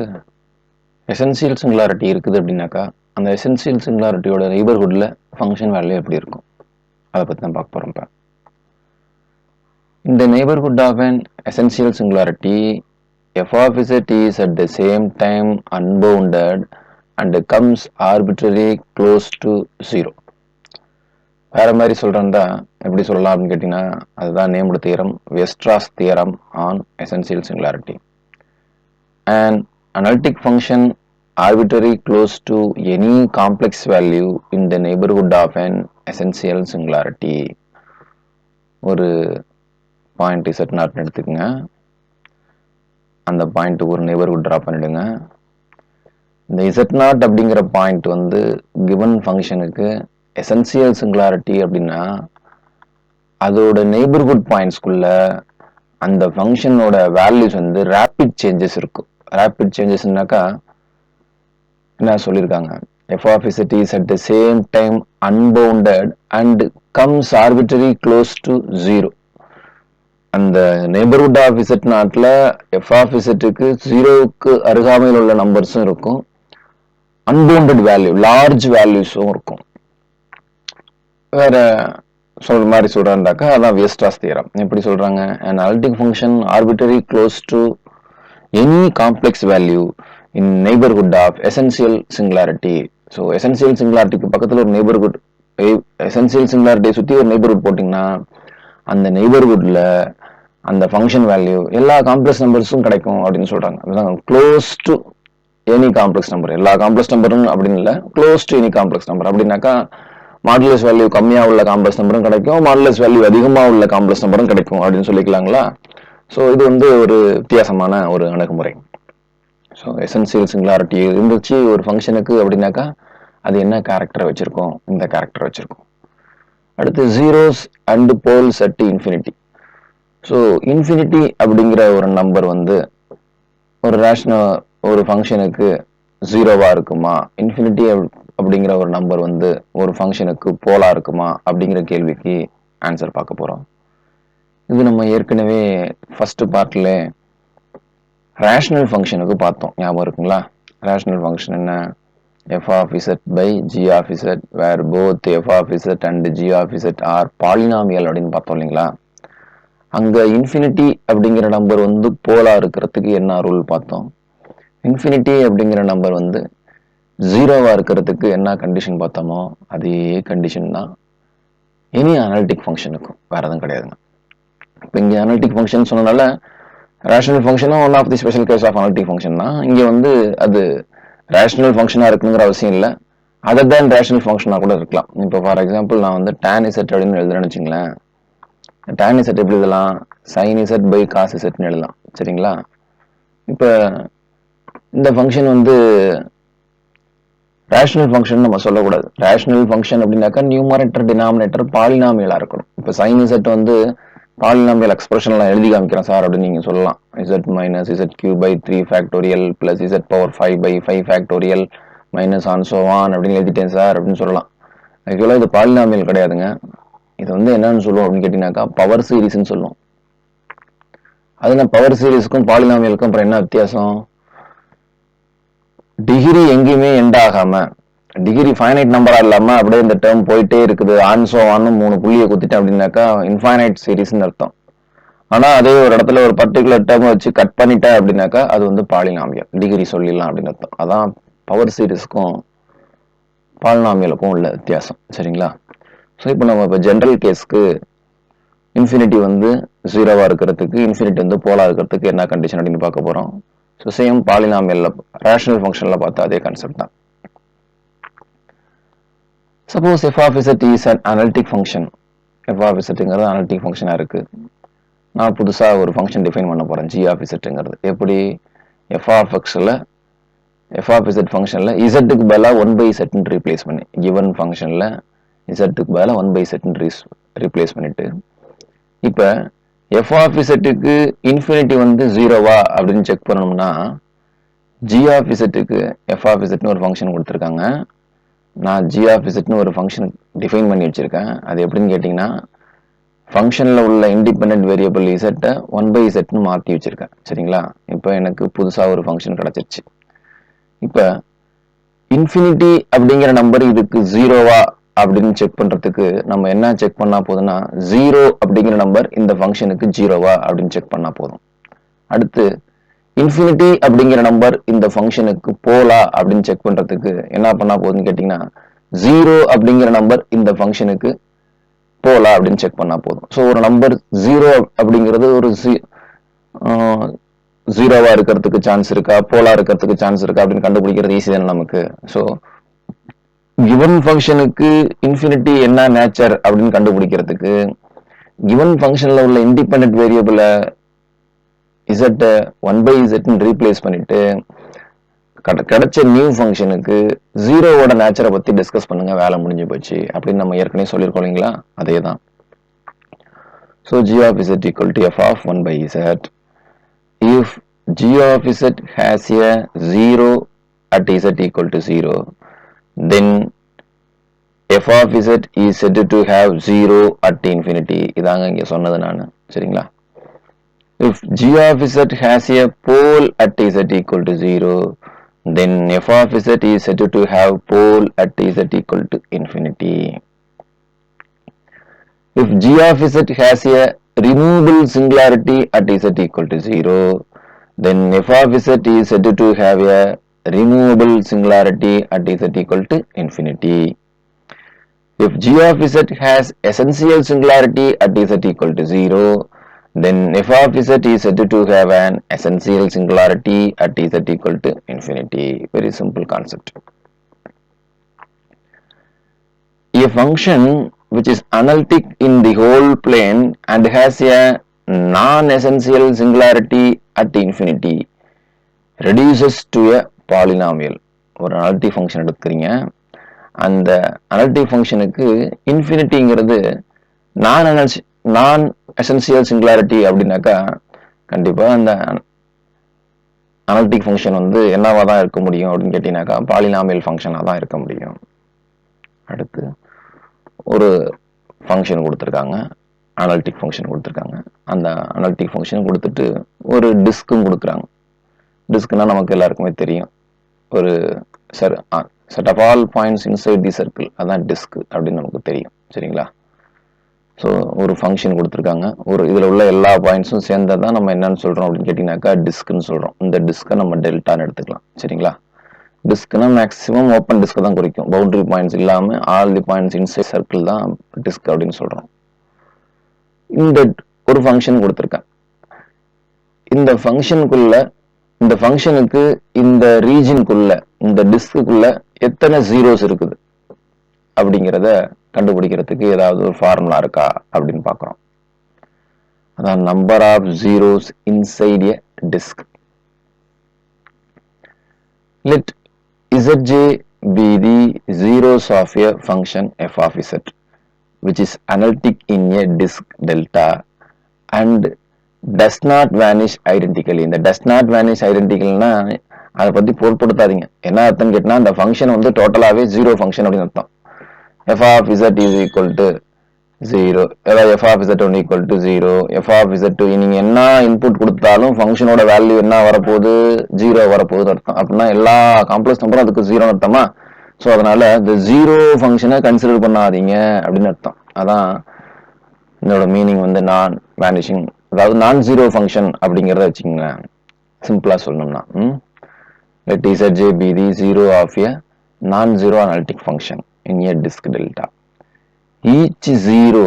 essential singularity இருக்குது அப்படின்னாக்கா அந்த essential சிங்குலாரிட்டியோட நெய்பர்ஹுட்ல function value எப்படி இருக்கும் அதை பற்றி தான் பார்க்க போகிறோம். இப்போ இந்த neighborhood of an essential singularity f of z is at the same time unbounded and comes arbitrarily close to 0. வேற மாதிரி சொல்றேன்டா எப்படி சொல்லலாம் அப்படின்னு கேட்டீங்கன்னா அதுதான் named theorem, Weierstrass theorem on essential singularity. An analytic function arbitrarily close to any complex value in the neighborhood of an essential singularity. ஒரு point z not எடுத்துக்கங்க, அந்த பாயிண்ட் ஒரு நெய்பர்ஹுட் டிரா பண்ணிடுங்க. இந்த z நாட் அப்படிங்கிற point வந்து given ஃபங்க்ஷனுக்கு essential singularity அப்படின்னா அதோட நெய்பர்ஹுட் பாயிண்ட்ஸ்குள்ள அந்த ஃபங்க்ஷனோட வேல்யூஸ் வந்து ரேபிட் சேஞ்சஸ் இருக்கும். ரேபிட் சேஞ்சஸ்னாக்கா என்ன சொல்லியிருக்காங்க, f of z is at the same time unbounded and comes arbitrarily close to 0. அந்த நெய்பர்ஹுட் ஆஃப் z நாட்ல f of zக்கு 0க்கு அருகாமையில் உள்ள நம்பர்ஸும் இருக்கும், அன்பவுண்டட் வேல்யூ லார்ஜ் வேல்யூஸும் இருக்கும். வேற சொல்ற மாதிரி சொல்றாண்டாக்கா அதான் வெஸ்ட்ராஸ் தியரம். எப்படி சொல்றாங்க, an analytic function arbitrarily close to any complex value in neighborhood of essential singularity. So essential சிங்குலாரிட்டிக்கு பக்கத்தில் ஒரு நெய்பர்ஹுட், எசென்சியல் சிங்குலாரிட்டியை சுற்றி ஒரு நெய்பர்ஹுட் போட்டிங்கன்னா அந்த நெய்பர்ஹுட்ல அந்த ஃபங்க்ஷன் வேல்யூ எல்லா காம்ப்ளெக்ஸ் நம்பர்ஸும் கிடைக்கும் அப்படின்னு சொல்றாங்க. அதுதான் close to any complex number. எல்லா காம்ப்ளெக்ஸ் நம்பரும் அப்படின்னு இல்லை, close to any complex number. அப்படின்னாக்கா மாடுலஸ் வேல்யூ கம்மியாக உள்ள காம்ப்ளெக்ஸ் நம்பரும் கிடைக்கும், மாடுலஸ் வேல்யூ அதிகமாக உள்ள காம்ப்ளெக்ஸ் நம்பரும் கிடைக்கும் அப்படின்னு சொல்லிக்கலாங்களா. ஸோ இது வந்து ஒரு வித்தியாசமான ஒரு அணுகுமுறை. ஸோ எசென்சியல் சிங்குலாரிட்டி இருந்துச்சு ஒரு ஃபங்க்ஷனுக்கு அப்படின்னாக்கா அது என்ன கேரக்டர் வச்சிருக்கோம், இந்த கேரக்டர் வச்சிருக்கோம். அடுத்து zeros and poles at infinity. So infinity அப்படிங்கிற ஒரு நம்பர் வந்து ஒரு ரேஷனல் ஒரு ஃபங்க்ஷனுக்கு ஜீரோவா இருக்குமா, இன்ஃபினிட்டி அப்படிங்கிற ஒரு நம்பர் வந்து ஒரு ஃபங்க்ஷனுக்கு போலா இருக்குமா அப்படிங்கிற கேள்விக்கு ஆன்சர் பார்க்க போறோம். இது நம்ம ஏற்கனவே ஃபர்ஸ்ட் பார்ட்ல ரேஷனல் ஃபங்க்ஷனுக்கு பார்த்தோம், ஞாபகம் இருக்குங்களா. ரேஷனல் ஃபங்க்ஷன் என்ன, f of z by g of z where both f of z and g of z are polynomial அப்படின்னு பார்த்தோம் இல்லைங்களா. அங்க இன்ஃபினிட்டி அப்படிங்கிற நம்பர் வந்து போலா இருக்கிறதுக்கு என்ன ரூல் பார்த்தோம், இன்ஃபினிட்டி அப்படிங்கிற நம்பர் வந்து ஜீரோவா இருக்கிறதுக்கு என்ன கண்டிஷன் பார்த்தோமோ அதே கண்டிஷன் தான் எனி அனாலிட்டிக் ஃபங்க்ஷனுக்கும், வேற எதுவும் கிடையாதுங்க. இப்போ இங்கே அனாலிட்டிக் ஃபங்க்ஷன் சொன்னனால ரேஷனல் ஃபங்க்ஷனும் one of the special case of analytic function தான். இங்கே வந்து அது ரேஷனல் ஃபங்க்ஷனாக இருக்குங்கிற அவசியம் இல்லை, அதர் தேன் ரேஷனல் ஃபங்க்ஷனாக கூட இருக்கலாம். இப்போ ஃபார் எக்ஸாம்பிள் நான் வந்து tan z அப்படின்னு எழுதுறேன்னு வச்சுங்களேன். tan z எப்படி எழுதலாம், sin z by cos zன்னு எழுதலாம், சரிங்களா. இப்போ இந்த ஃபங்க்ஷன் வந்து ரேஷனல் ஃபங்க்ஷன் நம்ம சொல்லக்கூடாது. ரேஷனல் ஃபங்க்ஷன் அப்படின்னாக்கா நியூமரேட்டர் டினாமினேட்டர் பாலினாமியலா இருக்கணும். இப்போ sin z வந்து பாலினாமியல் எக்ஸ்பிரஷன்லாம் எழுதி காமிக்கிறேன் சார் அப்படின்னு நீங்க சொல்லலாம். z minus z³ by 3 factorial plus z power 5 by 5 factorial minus on so on அப்படின்னு எழுதிட்டேன் சார் அப்படின்னு சொல்லலாம். ஆக்சுவலாக இது பாலினாமியல் கிடையாதுங்க. இது வந்து என்னன்னு சொல்லுவோம் அப்படின்னு கேட்டீங்கன்னாக்கா பவர் சீரீஸ்ன்னு சொல்லுவோம். அதுங்க பவர் சீரீஸ்க்கும் பாலினாமியலுக்கும் அப்புறம் என்ன வித்தியாசம், டிகிரி எங்கேயுமே எண்ட் ஆகாம, டிகிரி ஃபைனைட் நம்பரா இல்லாம அப்படியே இந்த டேர்ம் போயிட்டே இருக்குது, ஆன்சோ ஆன்னு 3 புள்ளியை குத்திட்டேன் அப்படின்னாக்கா இன்ஃபைனைட் சீரீஸ்ன்னு அர்த்தம். ஆனா அதே ஒரு இடத்துல ஒரு பர்டிகுலர் டேர்ம் வச்சு கட் பண்ணிட்டேன் அப்படின்னாக்கா அது வந்து பாலினாமியல், டிகிரி சொல்லிடலாம் அப்படின்னு அர்த்தம். அதான் பவர் சீரீஸ்க்கும் பாலினாமியலுக்கும் உள்ள வித்தியாசம், சரிங்களா. ஸோ இப்போ நம்ம இப்போ ஜென்ரல் கேஸ்க்கு இன்ஃபினிட்டி வந்து ஜீரோவா இருக்கிறதுக்கு, இன்ஃபினிட்டி வந்து போலா இருக்கிறதுக்கு என்ன கண்டிஷன் அப்படின்னு பார்க்க போறோம். ஸோ சேம் பாலினாமியல்ல ரேஷனல் ஃபங்க்ஷன்ல பார்த்தா அதே கான்செப்ட் தான். Suppose f of z is an analytic function, f of zங்கிறது அனாலிட்டிக் ஃபங்க்ஷனா இருக்கு. நான் புதுசா ஒரு ஃபங்க்ஷன் டிஃபைன் பண்ண போறேன், g of zங்கிறது. எப்படி, f of xல f of z ஃபங்க்ஷன்ல z-க்கு பதிலா 1/z ன்னு ரீப்ளேஸ் பண்ணி, given ஃபங்க்ஷன்ல z-க்கு பதிலா 1/z ன்னு ரீப்ளேஸ் பண்ணிட்டு, இப்ப f of z-க்கு இன்ஃபினிட்டி வந்து ஜீரோவா அப்படின்னு செக் பண்ணணும்னா g of z-க்கு f of z-ன்னு ஒரு ஃபங்க்ஷன் கொடுத்துருக்காங்க. நான் g of z-ன்னு ஒரு ஃபங்க்ஷன் டிஃபைன் பண்ணி வச்சிருக்கேன். அது எப்படின்னு கேட்டீங்கன்னா ஃபங்க்ஷன்ல உள்ள இண்டிபெண்டன்ட் வேரியபிள் z-ஐ 1/z-ன்னு மாற்றி வச்சிருக்கேன், சரிங்களா. இப்போ எனக்கு புதுசா ஒரு ஃபங்க்ஷன் கிடைச்சிருச்சு. இப்ப இன்ஃபினிட்டி அப்படிங்கிற நம்பர் இதுக்கு ஜீரோவா அப்படின்னு செக் பண்றதுக்கு நம்ம என்ன செக் பண்ணா போதும்னா, 0 அப்படிங்கிற நம்பர் இந்த ஃபங்க்ஷனுக்கு ஜீரோவா அப்படின்னு செக் பண்ணா போதும். அடுத்து இன்ஃபினிட்டி அப்படிங்கிற நம்பர் இந்த ஃபங்க்ஷனுக்கு போலா அப்படின்னு செக் பண்றதுக்கு என்ன பண்ணா போகுதுன்னு கேட்டீங்கன்னா 0 அப்படிங்கிற நம்பர் இந்த ஃபங்க்ஷனுக்கு போலா அப்படின்னு செக் பண்ணா போதும். ஸோ ஒரு நம்பர் 0 அப்படிங்கிறது ஒரு ஜீரோவா இருக்கிறதுக்கு சான்ஸ் இருக்கா, போலா இருக்கிறதுக்கு சான்ஸ் இருக்கா அப்படின்னு கண்டுபிடிக்கிறது ஈஸி தானே நமக்கு. ஸோ கிவன் ஃபங்க்ஷனுக்கு இன்ஃபினிட்டி என்ன நேச்சர் அப்படின்னு கண்டுபிடிக்கிறதுக்கு கிவன் ஃபங்க்ஷன்ல உள்ள இண்டிபெண்டன்ட் வேரியபிளை z 1/z ரீப்ளேஸ் பண்ணிட்டு கிடைச்ச நியூ ஃபங்க்ஷனுக்கு ஜீரோவோட நேச்சரை பத்தி டிஸ்கஸ் பண்ணுங்க, வேலை முடிஞ்சு போச்சு அப்படின்னு நம்ம ஏற்கனவே சொல்லியிருக்கோம் இல்லைங்களா, அதே தான். So g of z equal to f of 1/z. If g of z has a 0 at z equal to 0, then f of z is said to have 0 at infinity. இதாங்க இங்க சொன்னது நான், சரிங்களா. If g of z has a pole at z equal to 0, then f of z is said to have pole at z equal to infinity. If g of z has a removable singularity at z equal to 0, then f of z is said to have a removable singularity at z equal to infinity. If g of z has essential singularity at z equal to 0, then f of z is said to have an essential singularity at z equal to infinity. Very simple concept. A function which is analytic in the whole plane and has a non-essential singularity at infinity reduces to a polynomial. ஒரு analytic function எடுத்துக்கிறீங்க, அந்த analytic functionக்கு இன்ஃபினிட்டிங்கிறது நான் essential singularity அப்படின்னாக்கா கண்டிப்பா அந்த analytic function வந்து என்னவா தான் இருக்க முடியும் அப்படின்னு கேட்டீங்கன்னாக்கா பாலினாமியல் ஃபங்க்ஷனாக தான் இருக்க முடியும். அடுத்து ஒரு ஃபங்க்ஷன் கொடுத்துருக்காங்க, அனலிட்டிக் ஃபங்க்ஷன் கொடுத்துருக்காங்க. அந்த அனலிட்டிக் ஃபங்க்ஷன் கொடுத்துட்டு ஒரு டிஸ்க்கும் கொடுக்குறாங்க. டிஸ்க்னா நமக்கு எல்லாருக்குமே தெரியும், ஒரு set of all points inside the circle, அதான் டிஸ்க் அப்படின்னு நமக்கு தெரியும், சரிங்களா. ஸோ ஒரு ஃபங்க்ஷன் கொடுத்துருக்காங்க, ஒரு இதில் உள்ள எல்லா பாயிண்ட்ஸும் சேர்ந்தது தான் நம்ம என்னன்னு சொல்கிறோம் அப்படின்னு கேட்டிங்கனாக்கா டிஸ்க்னு சொல்கிறோம். இந்த டிஸ்க்கை நம்ம டெல்டான்னு எடுத்துக்கலாம், சரிங்களா. டிஸ்க்னா மேக்ஸிமம் ஓப்பன் டிஸ்க் தான் குறிக்கும், பவுண்டரி பாயிண்ட்ஸ் இல்லாமல் all the points inside circle தான் டிஸ்க் அப்படின்னு சொல்கிறோம். இந்த ஒரு ஃபங்க்ஷன் கொடுத்துருக்கேன், இந்த ஃபங்க்ஷனுக்குள்ள இந்த ஃபங்க்ஷனுக்கு இந்த ரீஜனுக்குள்ள இந்த டிஸ்க்குள்ள எத்தனை ஜீரோஸ் இருக்குது அப்படிங்கிறத கண்டுபிடிக்கிறதுக்கு ஏதாவது ஒரு ஃபார்முலா இருக்கா அப்படின்னு பார்க்குறோம். அதான் number of zeros inside a disc. Let zj be the zeros of a function f of z which is analytic in a disk delta and does not vanish identically. இந்த does not vanish identicalனா அதை பத்தி பொருட்படுத்தாதீங்க. என்ன அர்த்தம் கேட்டா அந்த function வந்து டோட்டலாவே zero function அப்படின்னு அர்த்தம். f of z is equal to 0, அதாவது f of z ஒன்று equal to 0, f of z2 நீங்க என்ன இன்புட் கொடுத்தாலும் ஃபங்க்ஷனோட வேல்யூ என்ன வரப்போகுது, 0 வரப்போகுது அர்த்தம். அப்படின்னா எல்லா காம்ப்ளெக்ஸ் நம்பரும் அதுக்கு 0 அர்த்தமா. ஸோ அதனால இந்த ஜீரோ ஃபங்க்ஷனை கன்சிடர் பண்ணாதீங்க அப்படின்னு அர்த்தம். அதான் இதோட மீனிங் வந்து நான் வேனிஷிங், அதாவது நான் ஜீரோ ஃபங்க்ஷன் அப்படிங்கிறத வச்சுக்கோங்க. சிம்பிளா சொல்லணும்னா let zj be the zero of a non-zero analytic function in a disk delta, each zero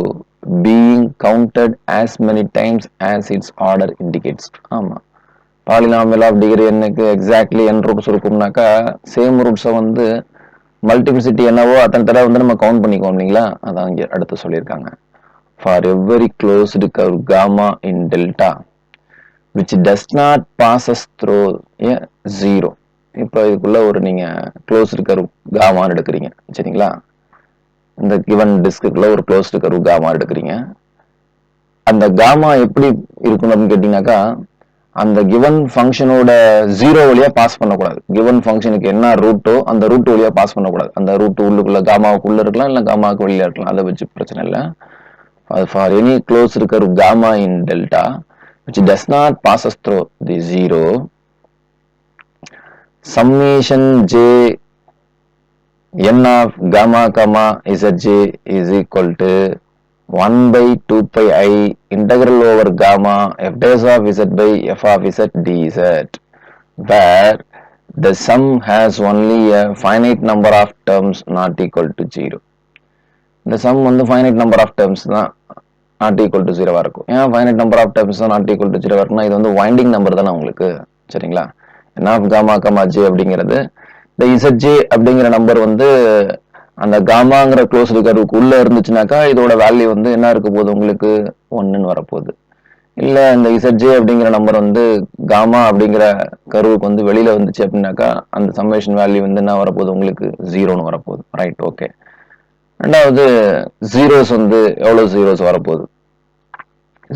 being counted as many times as its order indicates. ஆமா, பாலினாமியல் ஆஃப் டிகிரி என்னக்கு exactly n roots இருக்கும்னாக்கா same ரூட்ஸை வந்து multiplicity என்னவோ அத்தனை தடவை வந்து நம்ம count பண்ணிக்குவோம் இல்லைங்களா. அதான் இங்கே அடுத்து சொல்லியிருக்காங்க. For every closed curve gamma in delta which does not passes through a zero. இப்போ இதுக்குள்ள ஒரு நீங்க க்ளோஸ்டு கர்வ் காமான்னு எடுக்கிறீங்க, சரிங்களா. இந்த கிவன் டிஸ்க்குள்ள ஒரு க்ளோஸ்டு கர்வ் காமா எடுக்கிறீங்க. அந்த காமா எப்படி இருக்கணும் அப்படின்னு கேட்டீங்கன்னாக்கா அந்த கிவன் ஃபங்க்ஷனோட ஜீரோ வழியா பாஸ் பண்ணக்கூடாது. கிவன் ஃபங்க்ஷனுக்கு என்ன ரூட்டோ அந்த ரூட் வழியா பாஸ் பண்ணக்கூடாது. அந்த ரூட் உள்ளுக்குள்ள காமாவுக்குள்ள இருக்கலாம், இல்லை காமாவுக்கு வெளியில இருக்கலாம், அதை வச்சு பிரச்சனை இல்லை. For any closed curve gamma in delta which does not passes through the zero, summation j n of gamma comma zj is equal to 1 by 2 pi I integral over gamma f dash of z by f of z dz, where the sum has only a finite number of terms not equal to 0. இந்த some வந்து finite number of terms தான் not equal to 0 இருக்கும். ஏன் finite number of terms தான் not equal to 0 இருக்குன்னா இது வந்து winding number தானே உங்களுக்கு, சரிங்களா? என் ஆஃப் காமா கமா ஜே அப்படிங்கிறது இந்த இசட்ஜே அப்படிங்கிற நம்பர் வந்து அந்த காமாங்கிற க்ளோஸ்டு கர்வுக்கு உள்ள இருந்துச்சுனாக்கா இதோட வேல்யூ வந்து என்ன இருக்க போகுது உங்களுக்கு 1ன்னு வரப்போகுது. இல்லை இந்த இசட்ஜே அப்படிங்கிற நம்பர் வந்து காமா அப்படிங்கிற கர்வுக்கு வந்து வெளியில வந்துச்சு அப்படின்னாக்கா அந்த சம்மேஷன் வேல்யூ வந்து என்ன வரப்போகுது உங்களுக்கு 0ன்னு வரப்போகுது. Right, okay. ரெண்டாவது ஜீரோஸ் வந்து எவ்வளவு ஜீரோஸ் வரப்போகுது,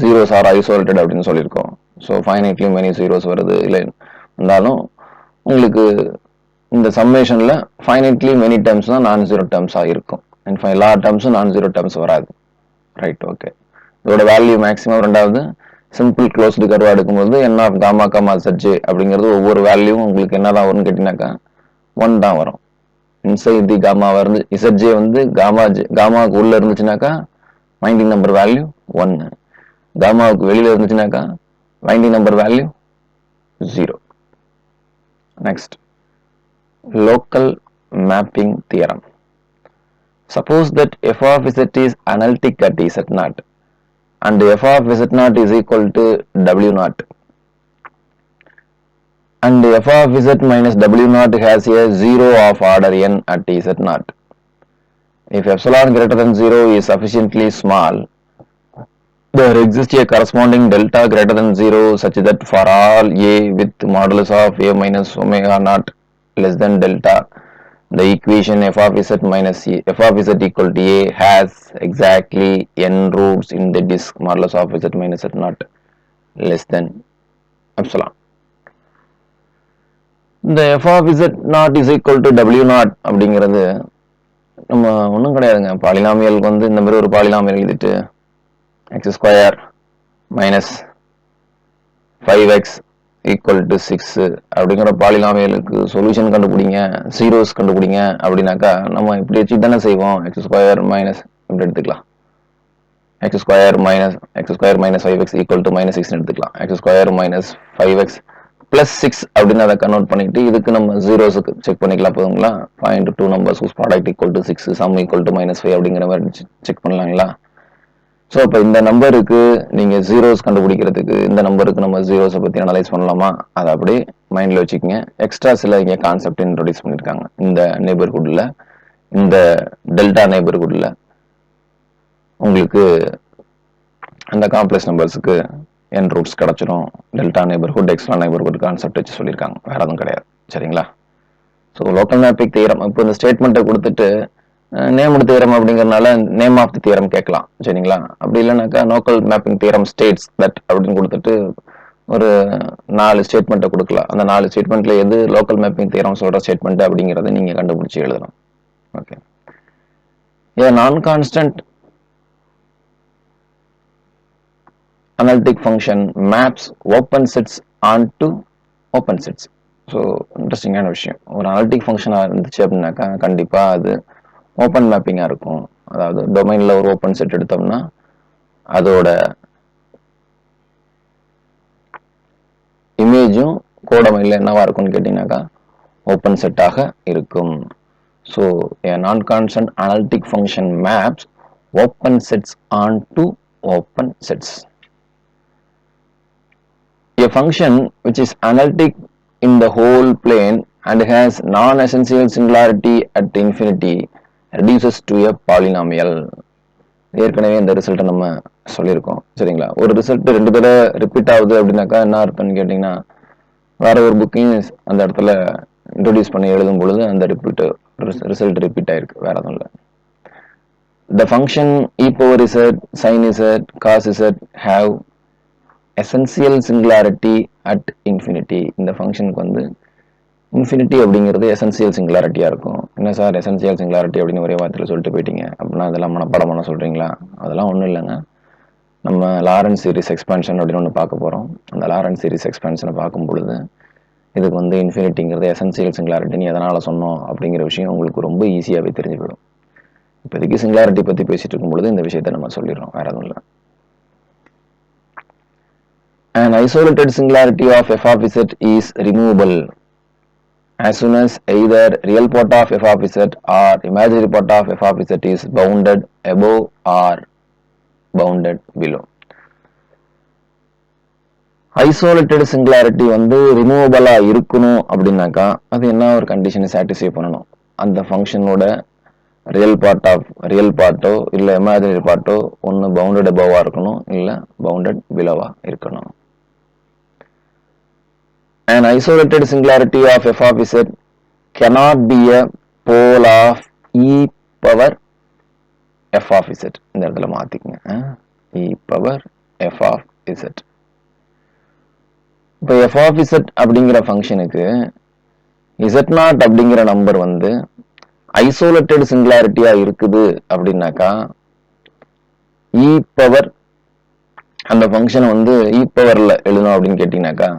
ஜீரோஸ் ஆர் ஐசோலேட்டட் அப்படின்னு சொல்லியிருக்கோம். ஸோ ஃபைனைட்லி மெனி ஜீரோஸ் வருது. இல்லை இருந்தாலும் உங்களுக்கு இந்த சம்மேஷன்ல ஃபைனைட்லி மெனி டேர்ம்ஸ் தான் நான் ஜீரோ டேர்ம்ஸாக இருக்கும். எல்லா டேர்ம்ஸும் நான் ஜீரோ டேர்ம்ஸ் வராது. Right, okay. இதோட வேல்யூ மேக்ஸிமம். ரெண்டாவது சிம்பிள் க்ளோஸ்டு கர்வா எடுக்கும்போது என் ஆஃப் காமா காமா ஜே அப்படிங்கிறது ஒவ்வொரு வேல்யூவும் உங்களுக்கு என்னதான் வரும்னு கேட்டீங்கன்னாக்கா 1 தான் வரும். இன்சைட் தி காமாவா இருந்து இசட்ஜே வந்து காமாவுக்கு உள்ள இருந்துச்சுனாக்கா வைண்டிங் நம்பர் வேல்யூ 1, காமாவுக்கு வெளியில இருந்துச்சுனாக்கா winding number value 0. Next, local mapping theorem. Suppose that f of z is analytic at z0 and f of z0 is equal to w0 and f of z minus w0 has a 0 of order n at z0. If epsilon greater than 0 is sufficiently small, there exists a corresponding delta greater than 0 such that for all a with modulus of a minus omega naught less than delta, the equation f of z minus f of z equal to a has exactly n roots in the disk modulus of z minus z naught less than epsilon. இந்த f of z naught is equal to w naught அப்படிங்கிறது நம்ம ஒன்றும் கிடையாதுங்க. பாலினாமியலுக்கு வந்து இந்த மாதிரி ஒரு polynomial எழுதிட்டு x square minus 5x equal to 6 அப்படிங்கிற பாலினாமியலுக்கு சொல்யூஷன் கண்டுபிடிங்க, ஜீரோஸ் கண்டுபிடிங்க அப்படின்னாக்கா நம்ம இப்படி வச்சு தானே செய்வோம். எக்ஸ் ஸ்கொயர் மைனஸ் இப்படி எடுத்துக்கலாம், x square minus 5x equal to minus 6 எடுத்துக்கலாம். x square minus 5x plus 6 அப்படின்னு அதை கன்வெர்ட் பண்ணிட்டு இதுக்கு நம்ம ஜீரோஸுக்கு செக் பண்ணிக்கலாம். போதுங்களா? 5 into 2 numbers whose product equal to 6, sum equal to minus 5 அப்படிங்கிற மாதிரி செக் பண்ணலாங்களா? ஸோ இப்போ இந்த நம்பருக்கு நீங்க ஜீரோஸ் கண்டுபிடிக்கிறதுக்கு இந்த நம்பருக்கு நம்ம ஜீரோஸை பத்தி அனலைஸ் பண்ணலாமா? அதை அப்படியே மைண்ட்ல வச்சுக்கோங்க. எக்ஸ்ட்ரா சில இங்கே கான்செப்ட் இன்ட்ரோடியூஸ் பண்ணியிருக்காங்க. இந்த நெய்பர்ஹுட்ல, இந்த டெல்டா நெய்பர்ஹுட்ல உங்களுக்கு அந்த காம்ப்ளெக்ஸ் நம்பர்ஸுக்கு n ரூட்ஸ் கிடைச்சிடும். Delta neighbourhood, extra neighbourhood concept வச்சு சொல்லியிருக்காங்க. வேற எதுவும் கிடையாது, சரிங்களா? ஸோ லோக்கல் மேப்பிங் தியரம், இப்போ இந்த ஸ்டேட்மெண்ட்டை கொடுத்துட்டு நேம்டு தியரம் அப்படிங்கறதுனால நேம் ஆஃப் தி தியரம் கேட்கலாம், சரிங்களா? அப்படி இல்லைனாக்கா local mapping theorem states that அப்படின்னு கொடுத்துட்டு ஒரு 4 ஸ்டேட்மெண்ட்டை கொடுக்கலாம். அந்த 4 ஸ்டேட்மெண்ட்ல எது லோக்கல் மேப்பிங் தியரம் சொல்ற ஸ்டேட்மெண்ட் அப்படிங்கறத நீங்க கண்டுபிடிச்சு எழுதலாம். ஓகே. ஏ நான் constant analytic function maps open sets onto open sets. So இன்ட்ரெஸ்டிங்கான விஷயம். ஒரு அனலிட்டிக் ஃபங்க்ஷனாக இருந்துச்சு அப்படின்னாக்கா கண்டிப்பாக அது ஓப்பன் மேப்பிங்காக இருக்கும். அதாவது டொமைனில் ஒரு ஓப்பன் செட் எடுத்தோம்னா அதோட இமேஜும் கோடமைனில் என்னவா இருக்கும்னு கேட்டிங்கனாக்கா ஓப்பன் செட்டாக இருக்கும். So a non-constant analytic function maps open sets onto open sets. A function which is analytic in the whole plane and has non-essential singularity at infinity reduces to a polynomial. ஏற்கனவே இந்த ரிசல்ட்டை நம்ம சொல்லியிருக்கோம், சரிங்களா? ஒரு result 2 தடவை repeat ஆகுது அப்படின்னாக்கா என்ன அர்த்தம்னு கேட்டிங்கன்னா வேற ஒரு புக்கையும் அந்த இடத்துல இன்ட்ரோடியூஸ் பண்ணி எழுதும் பொழுது அந்த ரிசல்ட் ரிப்பீட் ஆயிருக்கு, வேற எதுவும் இல்லை. The function e power z, sin z, cos z have essential singularity at infinity. இந்த ஃபங்க்ஷனுக்கு வந்து இன்ஃபினிட்டி அப்படிங்கிறது எசென்சியல் சிங்குலாரிட்டியா இருக்கும். என்ன சார் எசென்சியல் சிங்குலாரிட்டி அப்படின்னு ஒரே வார்த்தையில் சொல்லிட்டு போயிட்டீங்க அப்படின்னா அதெல்லாம் மனப்பாடம் பண்ண சொல்றீங்களா? அதெல்லாம் ஒன்றும் இல்லைங்க. நம்ம லாரன்ஸ் சீரிஸ் எக்ஸ்பான்ஷன் அப்படின்னு ஒன்று பார்க்க போறோம். அந்த லாரன்ஸ் சீரிஸ் எக்ஸ்பான்ஷனை பார்க்கும் பொழுது இதுக்கு வந்து இன்ஃபினிட்டிங்கிறது எசென்சியல் சிங்குலாரிட்டின்னு எதனால சொன்னோம் அப்படிங்கிற விஷயம் உங்களுக்கு ரொம்ப ஈஸியாகவே தெரிஞ்சு போயிடும். இப்போதைக்கு சிங்குலாரிட்டி பற்றி பேசிட்டு இருக்கும்பொழுது இந்த விஷயத்தை நம்ம சொல்லிடுறோம், வேற எதுவும் இல்லை. An isolated singularity of f of z is removable as soon as either real part of f of z or imaginary part of f of z is bounded above or bounded below. Isolated singularity வந்து ரிமூவபிளா இருக்கணும் அப்படின்னாக்கா அது என்ன ஒரு கண்டிஷனை satisfy பண்ணணும், அந்த ஃபங்க்ஷனோட real பார்ட்டோ இல்லை இமேஜினரி பார்ட்டோ ஒன்று பவுண்டட் அபோவா இருக்கணும், இல்லை பவுண்டட் பிலோவா இருக்கணும். An isolated singularity of f of z cannot be a pole of e power f of z. இந்த இடத்துல மாத்திக்கங்க, e power f of z. இப்போ f of z அப்படிங்கிற ஃபங்க்ஷனுக்கு z0 அப்படிங்கிற நம்பர் வந்து ஐசோலேட்டட் சிங்குலாரிட்டியா இருக்குது அப்படின்னாக்கா e பவர் அந்த ஃபங்க்ஷனை வந்து e பவர்ல எழுதணும் அப்படின்னு கேட்டீங்கன்னாக்கா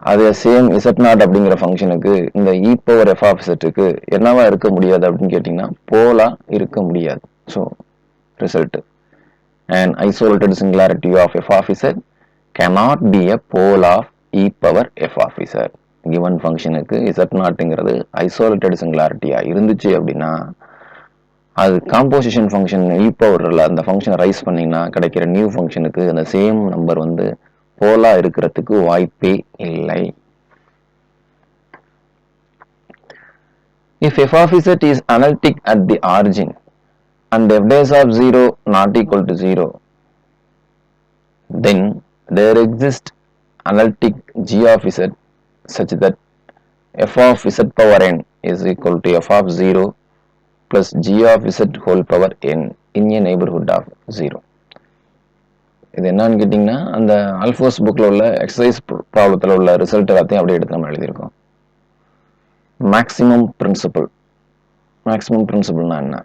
அது சேம் z0 அப்படிங்கிற ஃபங்க்ஷனுக்கு இந்த e பவர் f of z-க்கு என்னவா இருக்க முடியாது அப்படின்னு கேட்டீங்கன்னா போலா இருக்க முடியாது. So result an isolated singularity of f of z cannot be a pole of e power f of z. given ஃபங்க்ஷனுக்கு z0ங்கிறது ஐசோலேட்டட் சிங்குலாரிட்டியா இருந்துச்சு அப்படின்னா அது காம்போசிஷன் ஃபங்க்ஷன் e பவர்ல அந்த ஃபங்க்ஷனை ரைஸ் பண்ணீங்கன்னா கிடைக்கிற நியூ ஃபங்க்ஷனுக்கு அந்த சேம் நம்பர் வந்து போலா இருக்கிறதுக்கு வாய்ப்பே இல்லை. If f of z is analytic at the origin and f dash of 0 not equal to 0, then there exists analytic g of z such that f of z power n is equal to f of 0 plus g of z whole power n in a neighborhood of 0. இது என்னன்னு கேட்டிங்கன்னா அந்த ஆல்ஃபோஸ் புக்கில் உள்ள exercise ப்ராப்ளத்தில் உள்ள result எல்லாத்தையும் அப்படியே எடுத்து நம்ம எழுதியிருக்கோம். மேக்ஸிமம் பிரின்சிபல்னா என்ன?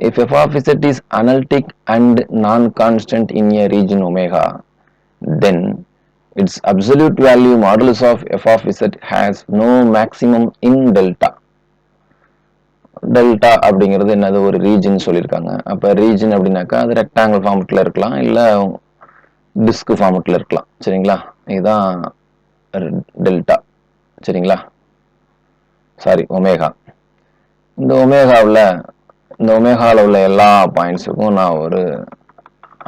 If f of z is analytic and non-constant in a region omega, then its absolute value modulus of f of z has no maximum in delta. Delta அப்படிங்கிறது என்னது, ஒரு ரீஜன் சொல்லியிருக்காங்க. அப்போ ரீஜன் அப்படின்னாக்கா அது ரெக்டாங்கிள் ஃபார்மெட்டில் இருக்கலாம், இல்லை டிஸ்க் ஃபார்மெட்டில் இருக்கலாம். சரிங்களா, இதுதான் டெல்டா. சரிங்களா, சாரி ஒமேகா. இந்த ஒமேகாவில் உள்ள எல்லா பாயிண்ட்ஸுக்கும் நான் ஒரு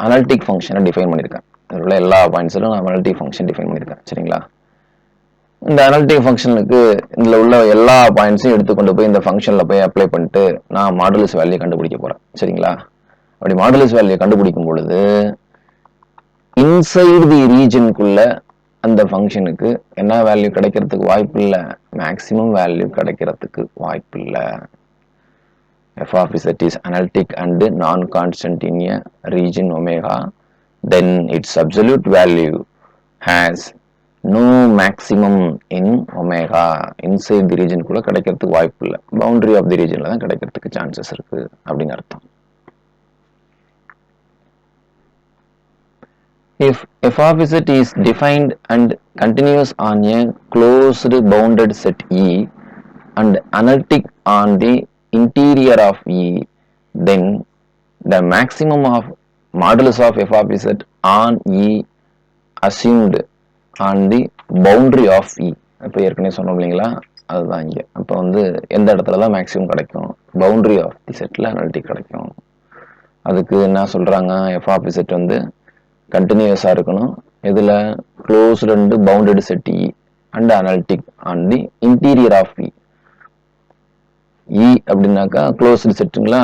அனலிட்டிக் ஃபங்க்ஷனை டிஃபைன் பண்ணியிருக்கேன். இதில் உள்ள எல்லா பாயிண்ட்ஸிலும் நான் அனலிட்டிக் ஃபங்க்ஷன் டிஃபைன் பண்ணியிருக்கேன். சரிங்களா, இந்த அனலிட்டிக் ஃபங்க்ஷனுக்கு இதில் உள்ள எல்லா பாயிண்ட்ஸையும் எடுத்துக்கொண்டு போய் இந்த ஃபங்க்ஷனில் போய் அப்ளை பண்ணிட்டு நான் மாடுலஸ் வேல்யூ கண்டுபிடிக்க போகிறேன். சரிங்களா, அப்படி மாடுலஸ் வேல்யூ கண்டுபிடிக்கும் பொழுது இன்சைடு தி ரீஜனுக்குள்ள அந்த ஃபங்க்ஷனுக்கு என்ன வேல்யூ கிடைக்கிறதுக்கு வாய்ப்பு இல்லை, மேக்ஸிமம் வேல்யூ கிடைக்கிறதுக்கு வாய்ப்பு இல்லை. f of z is analytic and non-constant in a region omega, then its absolute value has no maximum in omega. inside the region கூட கிடைக்கிறதுக்கு வாய்ப்பு இல்லை, boundary of the regionல தான் கிடைக்கிறதுக்கு சான்சஸ் இருக்கு அப்படின்னு அர்த்தம். If f of z is defined and continuous on a closed bounded set E and analytic on the interior of E, then the maximum of modulus of f of z on E assumed on the boundary of E. இப்போ ஏற்கனவே சொன்னோம் இல்லைங்களா, அதுதான் இங்கே. அப்போ வந்து எந்த இடத்துல தான் மேக்ஸிமம் கிடைக்கும், பவுண்டரி ஆஃப் தி செட்டில் அனலிட்டிக் கிடைக்கும். அதுக்கு என்ன சொல்கிறாங்க, எஃப் ஆஃப் செட் வந்து கண்டினியூஸாக இருக்கணும். இதில் closed and bounded set E and analytic on the interior of E. E அப்படின்னாக்கா க்ளோஸ்டு செட்டுங்களா,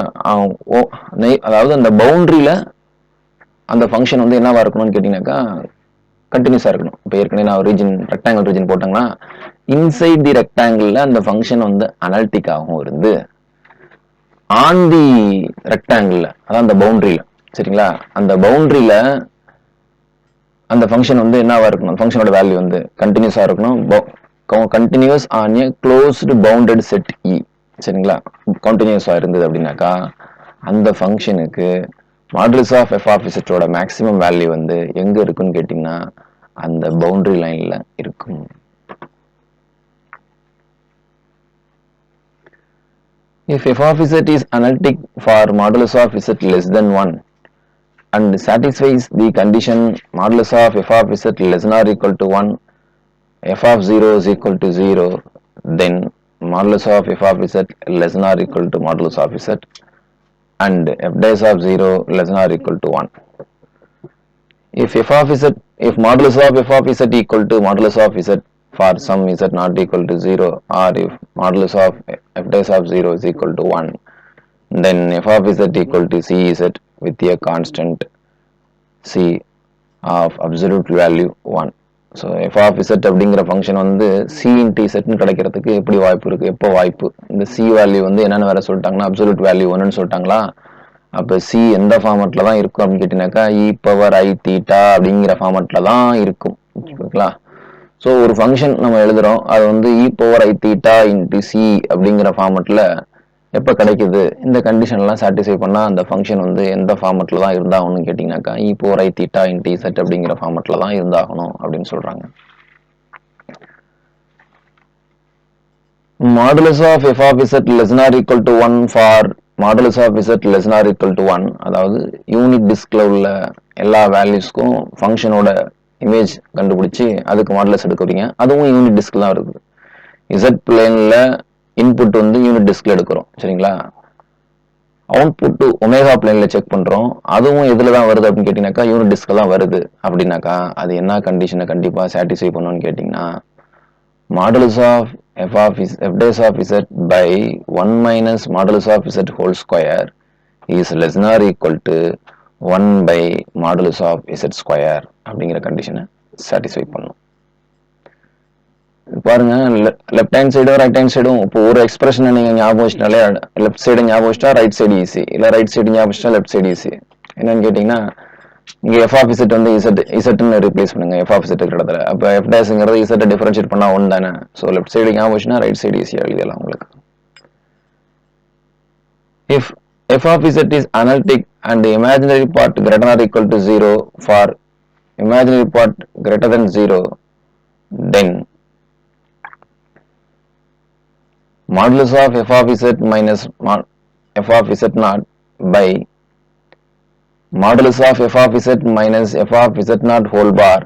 அதாவது அந்த பவுண்டரியில் அந்த ஃபங்க்ஷன் வந்து என்னவா இருக்கணும்னு கேட்டிங்கனாக்கா கண்டினியூஸாக இருக்கணும். இப்போ ஏற்கனவே நான் ரீஜன் ரெக்டாங்கிள் ரீஜன் போட்டாங்கன்னா இன்சைட் தி ரெக்டாங்கிளில் அந்த ஃபங்க்ஷன் வந்து அனலிட்டிக்காகவும் இருந்து ஆன் தி ரெக்டாங்கிளில், அதான் அந்த பவுண்டரியில், சரிங்களா, அந்த பவுண்டரியில் அந்த ஃபங்க்ஷன் வந்து என்னவா இருக்கணும், ஃபங்க்ஷனோட வேல்யூ வந்து கண்டினியூஸாக இருக்கணும். Continuous on a closed bounded set E. சரிங்களா, கண்டினியூஸாக இருந்தது அப்படின்னாக்கா அந்த ஃபங்க்ஷனுக்கு மாடுலஸ் ஆஃப் எஃப் ஆஃப் இசட்டோட மேக்ஸிமம் வேல்யூ வந்து எங்கே இருக்குன்னு கேட்டிங்கன்னா அந்த பவுண்டரி லைனில் இருக்கும். If f of z is analytic for modulus of z less than 1 and satisfies the condition modulus of f of z less than or equal to 1, f of 0 is equal to 0, then modulus of f of z less than or equal to modulus of z and f dash of 0 less than or equal to 1. If modulus of f of z equal to modulus of z for some z not equal to 0, or if modulus of f dash of 0 is equal to 1, then f of z equal to cz with a constant c of absolute value 1. So F of Z அப்படிங்கிற function வந்து சி இன்டி இசட்னு கிடைக்கிறதுக்கு எப்படி வாய்ப்பு இருக்குது, எப்போ வாய்ப்பு? இந்த சி வேல்யூ வந்து என்னென்னு வேறு சொல்லிட்டாங்கன்னா அப்சல்யூட் வேல்யூ ஒன்றுன்னு சொல்லிட்டாங்களா. அப்போ சி எந்த ஃபார்மெட்டில் தான் இருக்கும் அப்படின்னு கேட்டிங்கனாக்கா இ பவர் ஐ தீட்டா அப்படிங்கிற ஃபார்மெட்டில் தான் இருக்கும். ஓகேங்களா? ஸோ ஒரு ஃபங்க்ஷன் நம்ம எழுதுகிறோம், அது வந்து இ பவர் ஐ தீட்டா இன்ட்டு சி அப்படிங்கிற ஃபார்மெட்டில் எப்போ கிடைக்குது? இந்த கண்டிஷன்லாம் சாட்டிஸ்ஃபை பண்ணால் அந்த ஃபங்க்ஷன் வந்து எந்த ஃபார்மெட்டில் தான் இருந்தாகணும்னு கேட்டிங்கனாக்கா இ பவர் ஐ தீட்டா இன்ட்டு இசட் அப்படிங்கிற ஃபார்மெட்டில் தான் இருந்தாகணும் அப்படின்னு சொல்கிறாங்க. Modulus of f of z less than or equal to 1 for modulus of z less than or equal to 1, அதாவது யூனிட் டிஸ்கில் உள்ள எல்லா வேல்யூஸ்க்கும் ஃபங்க்ஷனோட இமேஜ் கண்டுபிடிச்சி அதுக்கு மாடுலஸ் எடுக்கிறீங்க. அதுவும் யூனிட் டிஸ்கில் தான் இருக்குது. இசட் பிளேனில் இன்புட் வந்து யூனிட் டிஸ்கில் எடுக்கிறோம், சரிங்களா? அவுட்புட் ஒமேகா பிளேனில் செக் பண்ணுறோம், அதுவும் எதில் தான் வருது அப்படின்னு கேட்டிங்கனாக்கா யூனிட் டிஸ்கில் தான் வருது. அப்படின்னாக்கா அது என்ன கண்டிஷனை கண்டிப்பாக சாட்டிஸ்ஃபை பண்ணணும்னு கேட்டிங்கன்னா modulus of f dash of z by 1 minus modulus of z whole square is less than or equal to 1 by modulus of z square அப்படிங்கிற கண்டிஷனை சாட்டிஸ்ஃபை பண்ணும். பாருங்க, லெஃப்ட் ஹேண்ட் சைடும் ரைட் ஹேண்ட் சைடும் இப்போ ஒரு எக்ஸ்பிரஷனை நீங்கள் ஞாபகம் வச்சிட்டாலே லெஃப்ட் சைடு ஞாபகம் வச்சிட்டா ரைட் சைடு ஈஸி, இல்லை ரைட் சைடு ஞாபகம் வச்சிட்டா லெஃப்ட் சைடு ஈஸி. என்னன்னு கேட்டிங்கன்னா இங்கே எஃப் ஆஃப் இசட் வந்து இசட்னு ரீப்ளேஸ் பண்ணுங்க எஃப் ஆஃப் இசட் இருக்கிற இடத்துல. அப்போ எஃப் டேஷ்ங்கிறது இசட்டை டிஃபரன்ஷியேட் பண்ணால் ஒன்று தானே. ஸோ லெஃப்ட் சைடு ஞாபகம் வச்சுன்னா ரைட் சைடு ஈஸியாக எழுதலாம் உங்களுக்கு. If F of Z is analytic and imaginary part greater or equal to 0 for imaginary part greater then 0, then modulus of f of z minus f of z naught by modulus of f of z minus f of z naught whole bar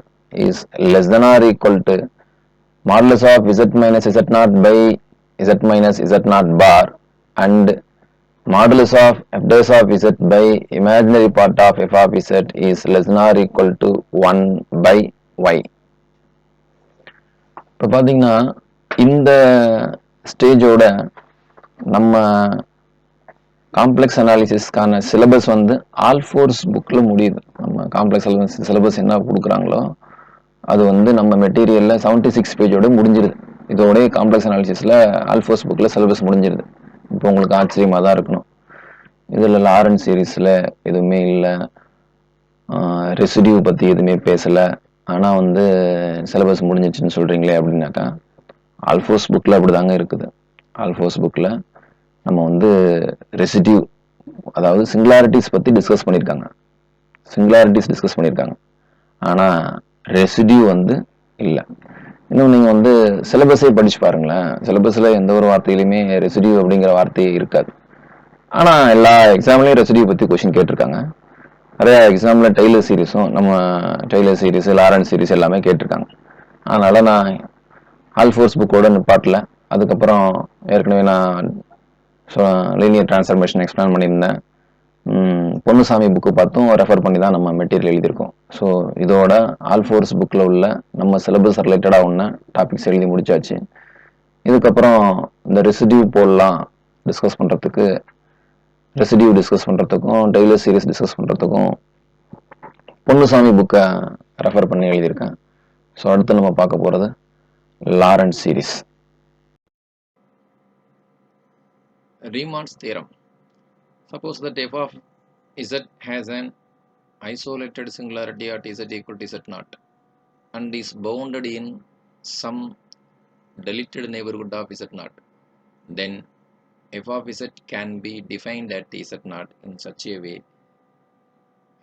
is less than or equal to modulus of z minus z naught by z minus z naught bar and modulus of f dash of z by imaginary part of f of z is less than or equal to 1 by y. இப்போ பார்த்தீங்கன்னா இந்த ஸ்டேஜோட நம்ம complex அனாலிசிஸ்க்கான syllabus வந்து ஆல்ஃபோர்ஸ் புக்கில் முடியுது. நம்ம complex syllabus என்ன கொடுக்குறாங்களோ அது வந்து நம்ம மெட்டீரியலில் 76 பேஜோட முடிஞ்சிருது. இதோடய காம்ப்ளெக்ஸ் அனாலிசிஸில் ஆல்ஃபோர்ஸ் புக்கில் சிலபஸ் முடிஞ்சிருது. இப்போ உங்களுக்கு ஆச்சரியமாக தான் இருக்கணும், இதில் லாரன்ஸ் சீரீஸில் எதுவுமே இல்லை, ரெசிடியூ பற்றி எதுவுமே பேசலை, ஆனால் வந்து சிலபஸ் முடிஞ்சிச்சுன்னு சொல்கிறீங்களே அப்படின்னாக்கா ஆல்ஃபோர்ஸ் புக்கில் அப்படி தாங்க இருக்குது. ஆல்ஃபோர்ஸ் புக்கில் நம்ம வந்து ரெசிடியூ, அதாவது சிங்குலாரிட்டிஸ் பற்றி டிஸ்கஸ் பண்ணியிருக்காங்க, ஆனால் ரெசிடியூ வந்து இல்லை. இன்னும் நீங்கள் வந்து சிலபஸே படித்து பாருங்களேன், சிலபஸில் எந்த ஒரு வார்த்தையிலுமே ரெசிடியூ அப்படிங்கிற வார்த்தையே இருக்காது. ஆனால் எல்லா எக்ஸாம்லேயும் ரெசிடியூ பற்றி கொஷின் கேட்டிருக்காங்க. நிறையா எக்ஸாமில் டெய்லர் சீரீஸும் நம்ம டெய்லர் சீரீஸ் லாரன்ஸ் சீரீஸ் எல்லாமே கேட்டிருக்காங்க. அதனால் நான் ஆல்ஃபோர்ஸ் புக்கோட நிப்பாட்டல. அதுக்கப்புறம் ஏற்கனவே நான் லீனியர் டிரான்ஸ்ஃபர்மேஷன் எக்ஸ்பிளைன் பண்ணியிருந்தேன், பொன்னுசாமி புக்கு பார்த்தும் ரெஃபர் பண்ணி தான் நம்ம மெட்டீரியல் எழுதியிருக்கோம். ஸோ இதோட ஆல்ஃபோர்ஸ் புக்கில் உள்ள நம்ம சிலபஸ் ரிலேட்டடாக ஒன்று டாபிக்ஸ் எழுதி முடிச்சாச்சு. இதுக்கப்புறம் இந்த ரெசிடியூ போடலாம் டிஸ்கஸ் பண்ணுறதுக்கும் டெய்லர் சீரீஸ் டிஸ்கஸ் பண்ணுறதுக்கும் பொன்னுசாமி புக்கை ரெஃபர் பண்ணி எழுதியிருக்கேன். ஸோ அடுத்து நம்ம பார்க்க போகிறது Lawrence series. Riemann's theorem. Suppose that f of z has an isolated singularity at z equal to z naught and is bounded in some deleted neighborhood of z naught, then f of z can be defined at z naught in such a way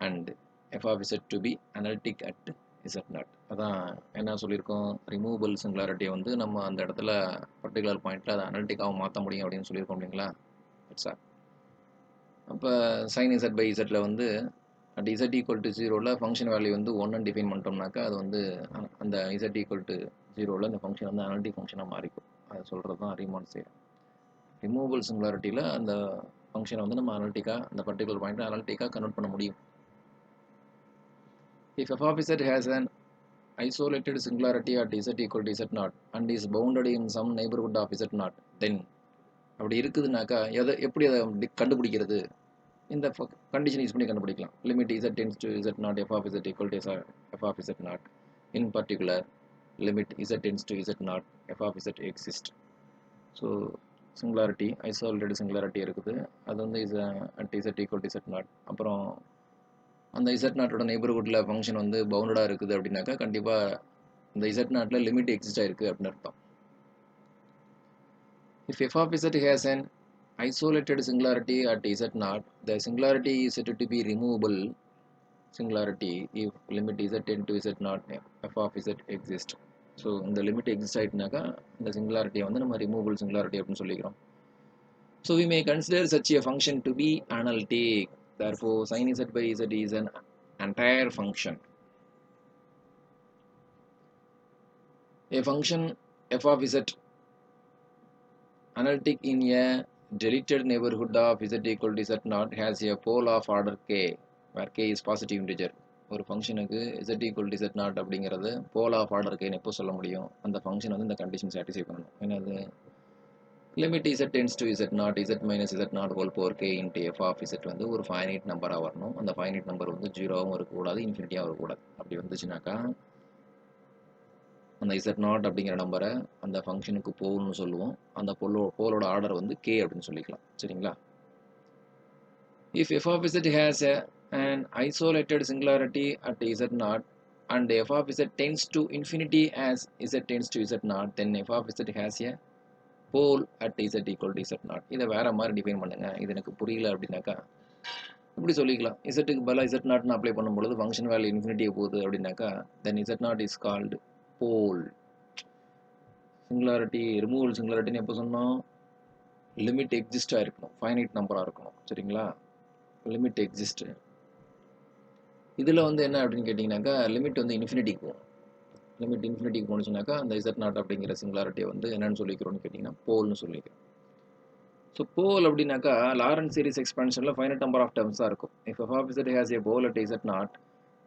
and f of z to be analytic at z naught. அதான் என்ன சொல்லியிருக்கோம், removable சிங்குலாரிட்டியை வந்து நம்ம அந்த இடத்துல particular பாயிண்ட்டில் அதை அனலிட்டிக்காகவும் மாற்ற முடியும் அப்படின்னு சொல்லியிருக்கோம் இல்லைங்களா. That's all. அப்போ sin z by zல வந்து at z equal to 0ல ஃபங்க்ஷன் வேல்யூ வந்து 1 டிஃபைன் பண்ணிட்டோம்னாக்கா அது வந்து அந்த z equal to 0ல அந்த ஃபங்க்ஷன் வந்து அனலிட்டிக் ஃபங்க்ஷனாக மாறிக்கும். அதை சொல்கிறது தான் ரீமான் செய்யும். ரிமூவபிள் சிங்குலாரிட்டியில் அந்த ஃபங்க்ஷனை வந்து நம்ம அனலிட்டிக்காக அந்த பர்டிகுலர் பாயிண்ட்டை அனலிட்டிக்காக கன்வெர்ட் பண்ண முடியும். If f of z has an isolated singularity at z equal to z naught and is bounded in some neighborhood of z naught, then அப்படி இருக்குதுனாக்கா எப்படி அதை கண்டுபிடிக்கிறது? இந்த கண்டிஷன் யூஸ் பண்ணி கண்டுபிடிக்கலாம். Limit z tends to z naught f of z equal to f of z naught. In particular, limit z tends to z naught f of z exists. So singularity, isolated singularity இருக்குது. அது வந்து at z equal to z naught. அப்புறம் அந்த z நாட்டோட நெய்பர்ஹுட்டில் function வந்து பவுண்டடாக இருக்குது அப்படின்னாக்கா கண்டிப்பாக இந்த z நாட்டில் லிமிட் எக்ஸிஸ்ட் ஆயிருக்கு அப்படின்னு அர்த்தம். If f of z has an isolated singularity at z naught, the singularity is said to be removable singularity if limit z tend to z naught f of z exists. So இந்த limit exist ஆகிட்டுனாக்கா இந்த சிங்குலாரிட்டியை வந்து நம்ம removable singularity அப்படின்னு சொல்லிக்கிறோம். So we may consider such a function to be analytic. Therefore, sin z by z is an entire function. A function f of z analytic in a deleted neighborhood of z equal to z naught has a pole of order k, where k is positive integer. ஒரு ஃபங்க்ஷனுக்கு z equal to z naught அப்படிங்கிறது pole of order k எப்போ சொல்ல முடியும்? அந்த function வந்து இந்த condition satisfy பண்ணணும். என்னது? Limit z tends to z naught z minus z naught whole power k into f of z வந்து ஒரு ஃபைனைட் நம்பராக வரணும். அந்த ஃபைனைட் நம்பர் வந்து ஜீரோவும் இருக்கக்கூடாது, இன்ஃபினிட்டியாக இருக்கக்கூடாது. அப்படி வந்துச்சுனாக்கா அந்த z நாட் அப்படிங்கிற நம்பரை அந்த ஃபங்க்ஷனுக்கு போல்னு சொல்லுவோம். அந்த போலோட ஆர்டர் வந்து k அப்படின்னு சொல்லிக்கலாம். சரிங்களா? If f of z has an isolated singularity at z naught and f of z tends to infinity as z tends to z naught, then f of z has a pole at z equal to z naught. இதை வேற மாதிரி define பண்ணுங்க. இது எனக்கு புரியல அப்படின்னாக்கா இப்படி சொல்லிக்கலாம். இசட்டுக்கு பதிலாக z நாட்னு அப்ளை பண்ணும்பொழுது ஃபங்க்ஷன் வேல்யூ இன்ஃபினிட்டியை போகுது அப்படின்னாக்கா then z not is called pole. Singularity removal சிங்குலாரிட்டின்னு எப்போ சொன்னோம்? லிமிட் எக்ஸிஸ்டாக இருக்கணும், ஃபைனைட் நம்பராக இருக்கணும். சரிங்களா? Limit exist. இதில் வந்து என்ன அப்படின்னு கேட்டிங்கனாக்கா லிமிட் வந்து இன்ஃபினிட்டிக்கு போகும். லிமிட் இன்ஃபினிட்டிக்கு போணுச்சுனாக்கா அந்த z நாட் அப்படிங்கிற சிங்குலாரிட்டியை வந்து என்னென்னு சொல்லிக்கிறோன்னு கேட்டிங்கன்னா போல்னு சொல்லிக்கிறோம். ஸோ போல் அப்படின்னாக்கா லாரன்ஸ் சீரிஸ் எக்ஸ்பான்ஷனில் ஃபைனைட் நம்பர் ஆஃப் டேர்ம்ஸ் தான் இருக்கும். If f of z has a pole at z naught,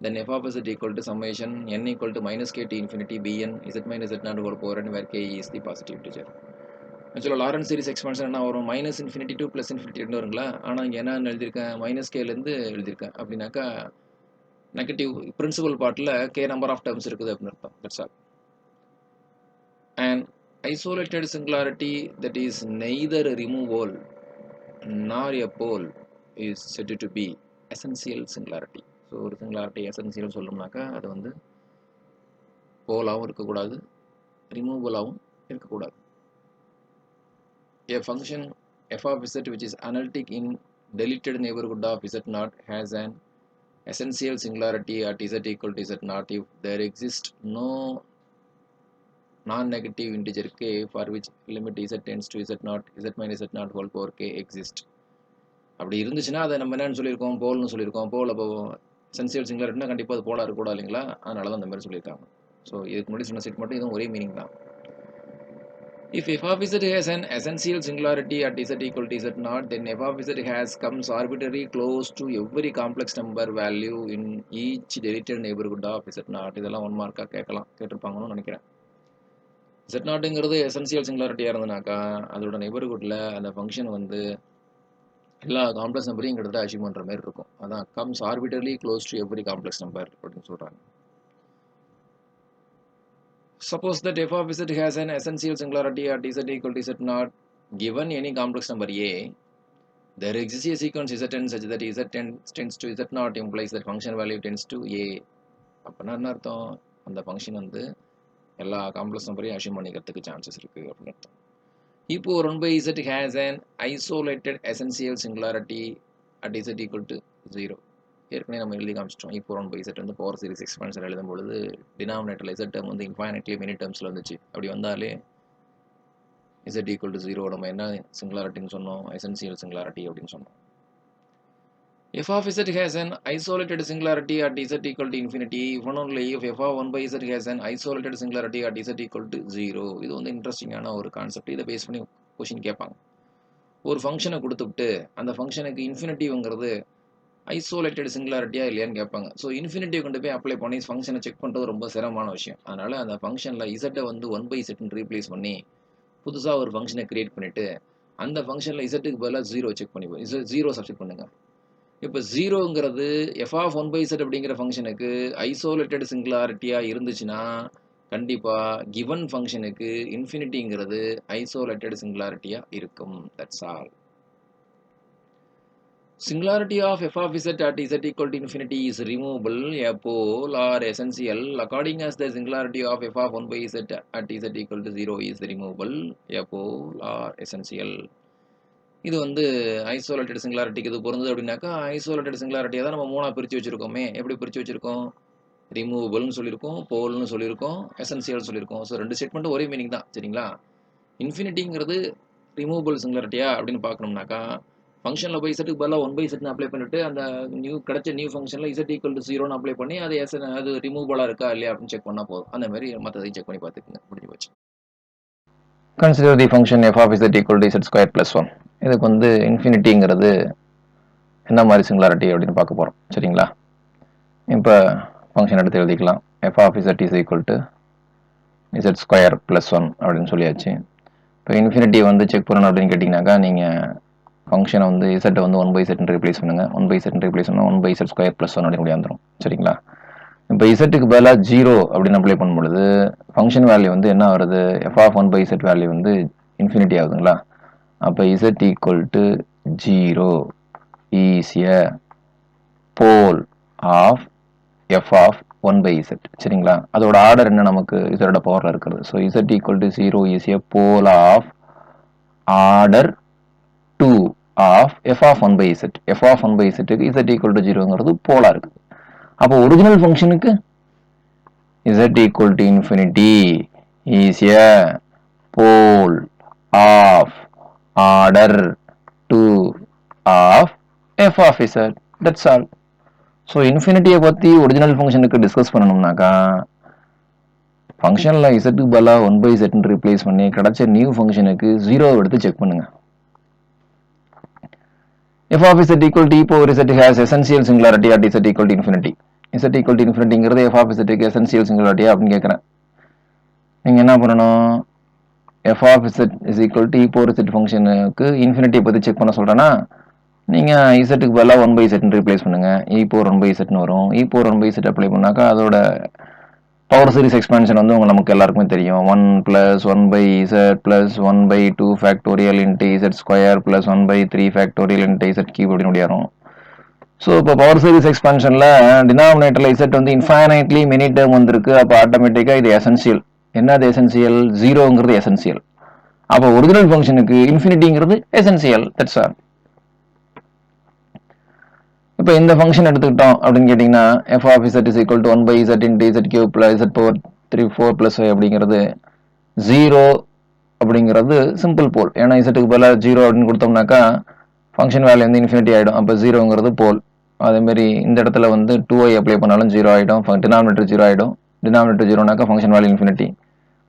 then f of z equal to summation n equal to minus k to infinity bn z minus z naught whole power n where k is the positive integer. ஆக்சுவலாக Lawrence series expansion என்ன வரும்? Minus infinity to plus infinity வருங்களா? ஆனால் இங்கே என்ன எழுதியிருக்கேன்? Minus கேலேருந்து எழுதியிருக்கேன். அப்படின்னாக்கா நெகட்டிவ் பிரின்சிபல் பார்ட்டில் k நம்பர் ஆஃப் டேர்ம்ஸ் இருக்குது அப்படின்னு அர்த்தம். That's all. And isolated singularity that is neither removable nor a pole is said to be essential singularity. So ஒரு சிங்குலாரிட்டி எசென்சியல் சொல்லணும்னாக்கா அது வந்து போலாகவும் இருக்கக்கூடாது, ரிமூவபுளாகவும் இருக்கக்கூடாது. A function f of z which is analytic in deleted neighborhood of z naught has an essential singularity at z equal to z naught if there exists no non-negative integer k for which limit z tends to z naught z minus z naught whole power k exist. அப்படி இருந்துச்சுன்னா அதை நம்ம என்னன்னு சொல்லியிருக்கோம்? போல்னு சொல்லியிருக்கோம். போல் அப்போ essential சிங்குலாரிட்டினா கண்டிப்பாக அது போலாக இருக்கக்கூடாது இல்லைங்களா? அதனால தான் அந்த மாதிரி சொல்லியிருக்காங்க. ஸோ இதுக்கு முன்னாடி சொன்ன செட் மட்டும் இதுவும் ஒரே மீனிங் தான். If f of z has an essential singularity at z equal to z naught, then f of z has comes arbitrarily close to every complex number value in each deleted neighborhood of z naught. இதெல்லாம் 1 மார்க்காக கேட்டிருப்பாங்கன்னு நினைக்கிறேன். z நாட்டுங்கிறது essential சிங்குலாரிட்டியாக இருந்தனாக்கா அதோட நெய்பர்ஹுட்டில் அந்த function வந்து எல்லா complex நம்பரையும் கிட்டத்தட்ட achieve பண்ணுற மாதிரி இருக்கும். அதான் comes arbitrarily close to every complex number அப்படின்னு சொல்கிறாங்க. Suppose that f of z has an essential singularity at z equal to z naught given any complex number a. There exists a sequence zn such that z tends to z naught implies that function value tends to a. அப்படின்னா என்ன அர்த்தம்? அந்த function வந்து எல்லா complex நம்பரையும் achieve பண்ணிக்கிறதுக்கு chances இருக்குது அப்படின்னு அர்த்தம். இப்போ 1 by z has an isolated essential singularity at z equal to 0. ஏற்கனவே நம்ம எழுதி காமிச்சிட்டோம். இப்போ 1 by z வந்து பவர் சீரிஸ் எக்ஸ்பான்ஷன் எழுதும்பொழுது டினாமினேட்டரில் z டேர்ம் வந்து இன்ஃபைனைட்லி மெனி டேர்ம்ஸில் வந்துச்சு. அப்படி வந்தாலே z equal to 0 நம்ம என்ன சிங்குலாரிட்டின்னு சொன்னோம்? எசென்சியல் சிங்குலாரிட்டி அப்படின்னு சொன்னோம். F of z has an isolated singularity at z equal to infinity if and only if f of 1 by z has an isolated singularity at z equal to 0. இது வந்து இன்ட்ரெஸ்டிங்கான ஒரு concept. இதை base பண்ணி question கேட்பாங்க. ஒரு ஃபங்க்ஷனை கொடுத்துட்டு அந்த ஃபங்க்ஷனுக்கு இன்ஃபினிட்டிவ்ங்கிறது ஐசோலேட்டட் சிங்குலாரிட்டியா இல்லையான்னு கேட்பாங்க. ஸோ இன்ஃபினிட்டிவ் கொண்டு போய் அப்ளை பண்ணி ஃபங்க்ஷனை செக் பண்ணுறது ரொம்ப சிரமமான விஷயம். அதனால அந்த ஃபங்க்ஷனில் இசட்டை வந்து 1 by z ரீப்ளேஸ் பண்ணி புதுசாக ஒரு ஃபங்க்ஷனை கிரியேட் பண்ணிட்டு அந்த ஃபங்க்ஷனில் இசட்டுக்கு பதிலாக 0 செக் பண்ணி 0 சப்ஸ்டிட் பண்ணுங்க. இப்போ 0ங்கிறது f of 1 by z அப்படிங்கிற ஃபங்க்ஷனுக்கு ஐசோலேட்டட் சிங்குலாரிட்டியாக இருந்துச்சுன்னா கண்டிப்பாக கிவன் ஃபங்க்ஷனுக்கு இன்ஃபினிட்டிங்கிறது ஐசோலேட்டட் சிங்குலாரிட்டியாக இருக்கும். That's all. Singularity of f of z at z equal to infinity is removable, a pole or essential according as the singularity of f of 1 by z at z equal to 0 is removable, a pole or essential. இது வந்து isolated சிங்குலாரிட்டிக்கு இது பொருந்தது அப்படின்னாக்கா isolated சிங்குலாரிட்டியை தான் நம்ம மூணாக பிரித்து வச்சுருக்கோமே. எப்படி பிரித்து வச்சுருக்கோம்? ரிமூவபிள்னு சொல்லியிருக்கோம், போல்னு சொல்லியிருக்கோம், எசென்சியல் சொல்லியிருக்கோம். ஸோ ரெண்டு ஸ்டேட்மெண்ட்டும் ஒரே மீனிங் தான். சரிங்களா? இன்ஃபினிட்டிங்கிறது ரிமூவபிள் சிங்குலாரிட்டியா அப்படின்னு பார்க்கணும்னாக்கா ஃபங்க்ஷனில் போய் இசட்டுக்கு பதிலாக 1 by z அப்ளை பண்ணிவிட்டு அந்த கிடைச்ச நியூ ஃபங்க்ஷனில் இசட் ஈக்குவல் டு 0ன்னு அப்ளை பண்ணி அது ரிமூவபிளாக இருக்கா இல்லையா அப்படின்னு செக் பண்ணால் போதும். அந்த மாதிரி மற்றதையும் செக் பண்ணி பார்த்துக்குங்க. முடிஞ்சு போச்சு. Consider the function f of z equal to z square plus 1. இதுக்கு வந்து இன்ஃபினிட்டிங்கிறது என்ன மாதிரி சிங்குலாரிட்டி அப்படின்னு பார்க்க போகிறோம். சரிங்களா? இப்போ ஃபங்க்ஷன் எடுத்து எழுதிக்கலாம். f of z is equal to z square plus 1 அப்படின்னு சொல்லியாச்சு. இப்போ இன்ஃபினிட்டி வந்து செக் பண்ணணும் அப்படின்னு கேட்டிங்கனாக்கா நீங்கள் ஃபங்க்ஷனை வந்து இசட்டை வந்து 1 by z ரீப்ளேஸ் பண்ணுங்கள். 1 by z ரீப்ளேஸ் பண்ணால் 1 by z ஸ்கொயர் ப்ளஸ் 1 அப்படின்னு வந்துடும். சரிங்களா? இப்போ இசட்டுக்கு பதிலாக 0 அப்படின்னு அப்ளை பண்ணும்பொழுது ஃபங்க்ஷன் வேல்யூ வந்து என்ன வருது? f of 1 by z value வந்து இன்ஃபினிட்டி ஆகுதுங்களா? அப்போ z equal to 0 is a pole of f of 1 by z. சரிங்களா? அதோட ஆர்டர் என்ன? நமக்கு இதோட பவரில் இருக்கிறது. So z equal to 0 is a pole of order 2 of f of 1 by z. f of 1 by z-க்கு z ஈக்குவல் டு 0ங்கிறது போலாக இருக்குது. அப்போ ஒரிஜினல் ஃபங்க்ஷனுக்கு z equal to infinity is a pole of order 2 of f of z. That's all. So இன்ஃபினிட்டியை பற்றி original ஃபங்க்ஷனுக்கு discuss பண்ணணும்னாக்கா ஃபங்க்ஷனில் இசட்டுக்கு பதிலாக 1 by z ரீப்ளேஸ் பண்ணி கிடைச்ச நியூ ஃபங்க்ஷனுக்கு 0 எடுத்து செக் பண்ணுங்க. f of z equal to e power z has essential singularity at z equal to infinity. z equal to infinityங்கிறது f of z-க்கு essential singularity அப்படின்னு கேட்குறேன். நீங்கள் என்ன பண்ணணும்? f of z is equal to e power z ஃபங்க்ஷனுக்கு இன்ஃபினிட்டியை பற்றி check பண்ண சொல்கிறேன்னா நீங்கள் இசட்டுக்கு பதிலாக 1 by z ரீப்ளேஸ் பண்ணுங்கள். e power 1 by z வரும். e power 1 by z apply பண்ணாக்கா அதோட பவர் சீரிஸ் எக்ஸ்பான்ஷன் வந்து நமக்கு எல்லாருக்குமே தெரியும். 1 plus 1 by z plus 1 by 2 factorial into z square plus 1 by 3 factorial into z cube அப்படின்னு முடியாரும். ஸோ இப்போ பவர் சீரிஸ் எக்ஸ்பான்ஷனில் டினாமினேட்டரில் z வந்து இன்ஃபைனைட்லி மெனி டேர்ம் வந்திருக்கு. அப்போ ஆட்டோமேட்டிக்காக இது எசென்சியல். என்னது எசென்சியல்? 0ங்கிறது எசென்சியல். அப்போ ஒரிஜினல் ஃபங்க்ஷனுக்கு இன்ஃபினிட்டிங்கிறது எசென்சியல். That's all. இப்போ இந்த ஃபங்க்ஷன் எடுத்துக்கிட்டோம் அப்படின்னு கேட்டிங்கன்னா f of z is equal to 1 by z into z cube plus z power 3 4 plus 5 அப்படிங்கிறது 0 அப்படிங்கிறது சிம்பிள் போல். ஏன்னா இசட்டுக்கு பதிலாக 0 அப்படின்னு கொடுத்தோம்னாக்கா ஃபங்க்ஷன் வேல்யூ வந்து இன்ஃபினிட்டி ஆகிடும். அப்போ 0ங்கிறது போல். அதேமாரி இந்த இடத்துல வந்து 2i அப்ளை பண்ணாலும் 0 ஆகிடும். டினாமினேட்டர் 0 ஆகிடும். டினாமினேட்டர் 0னாக்கா function value infinity.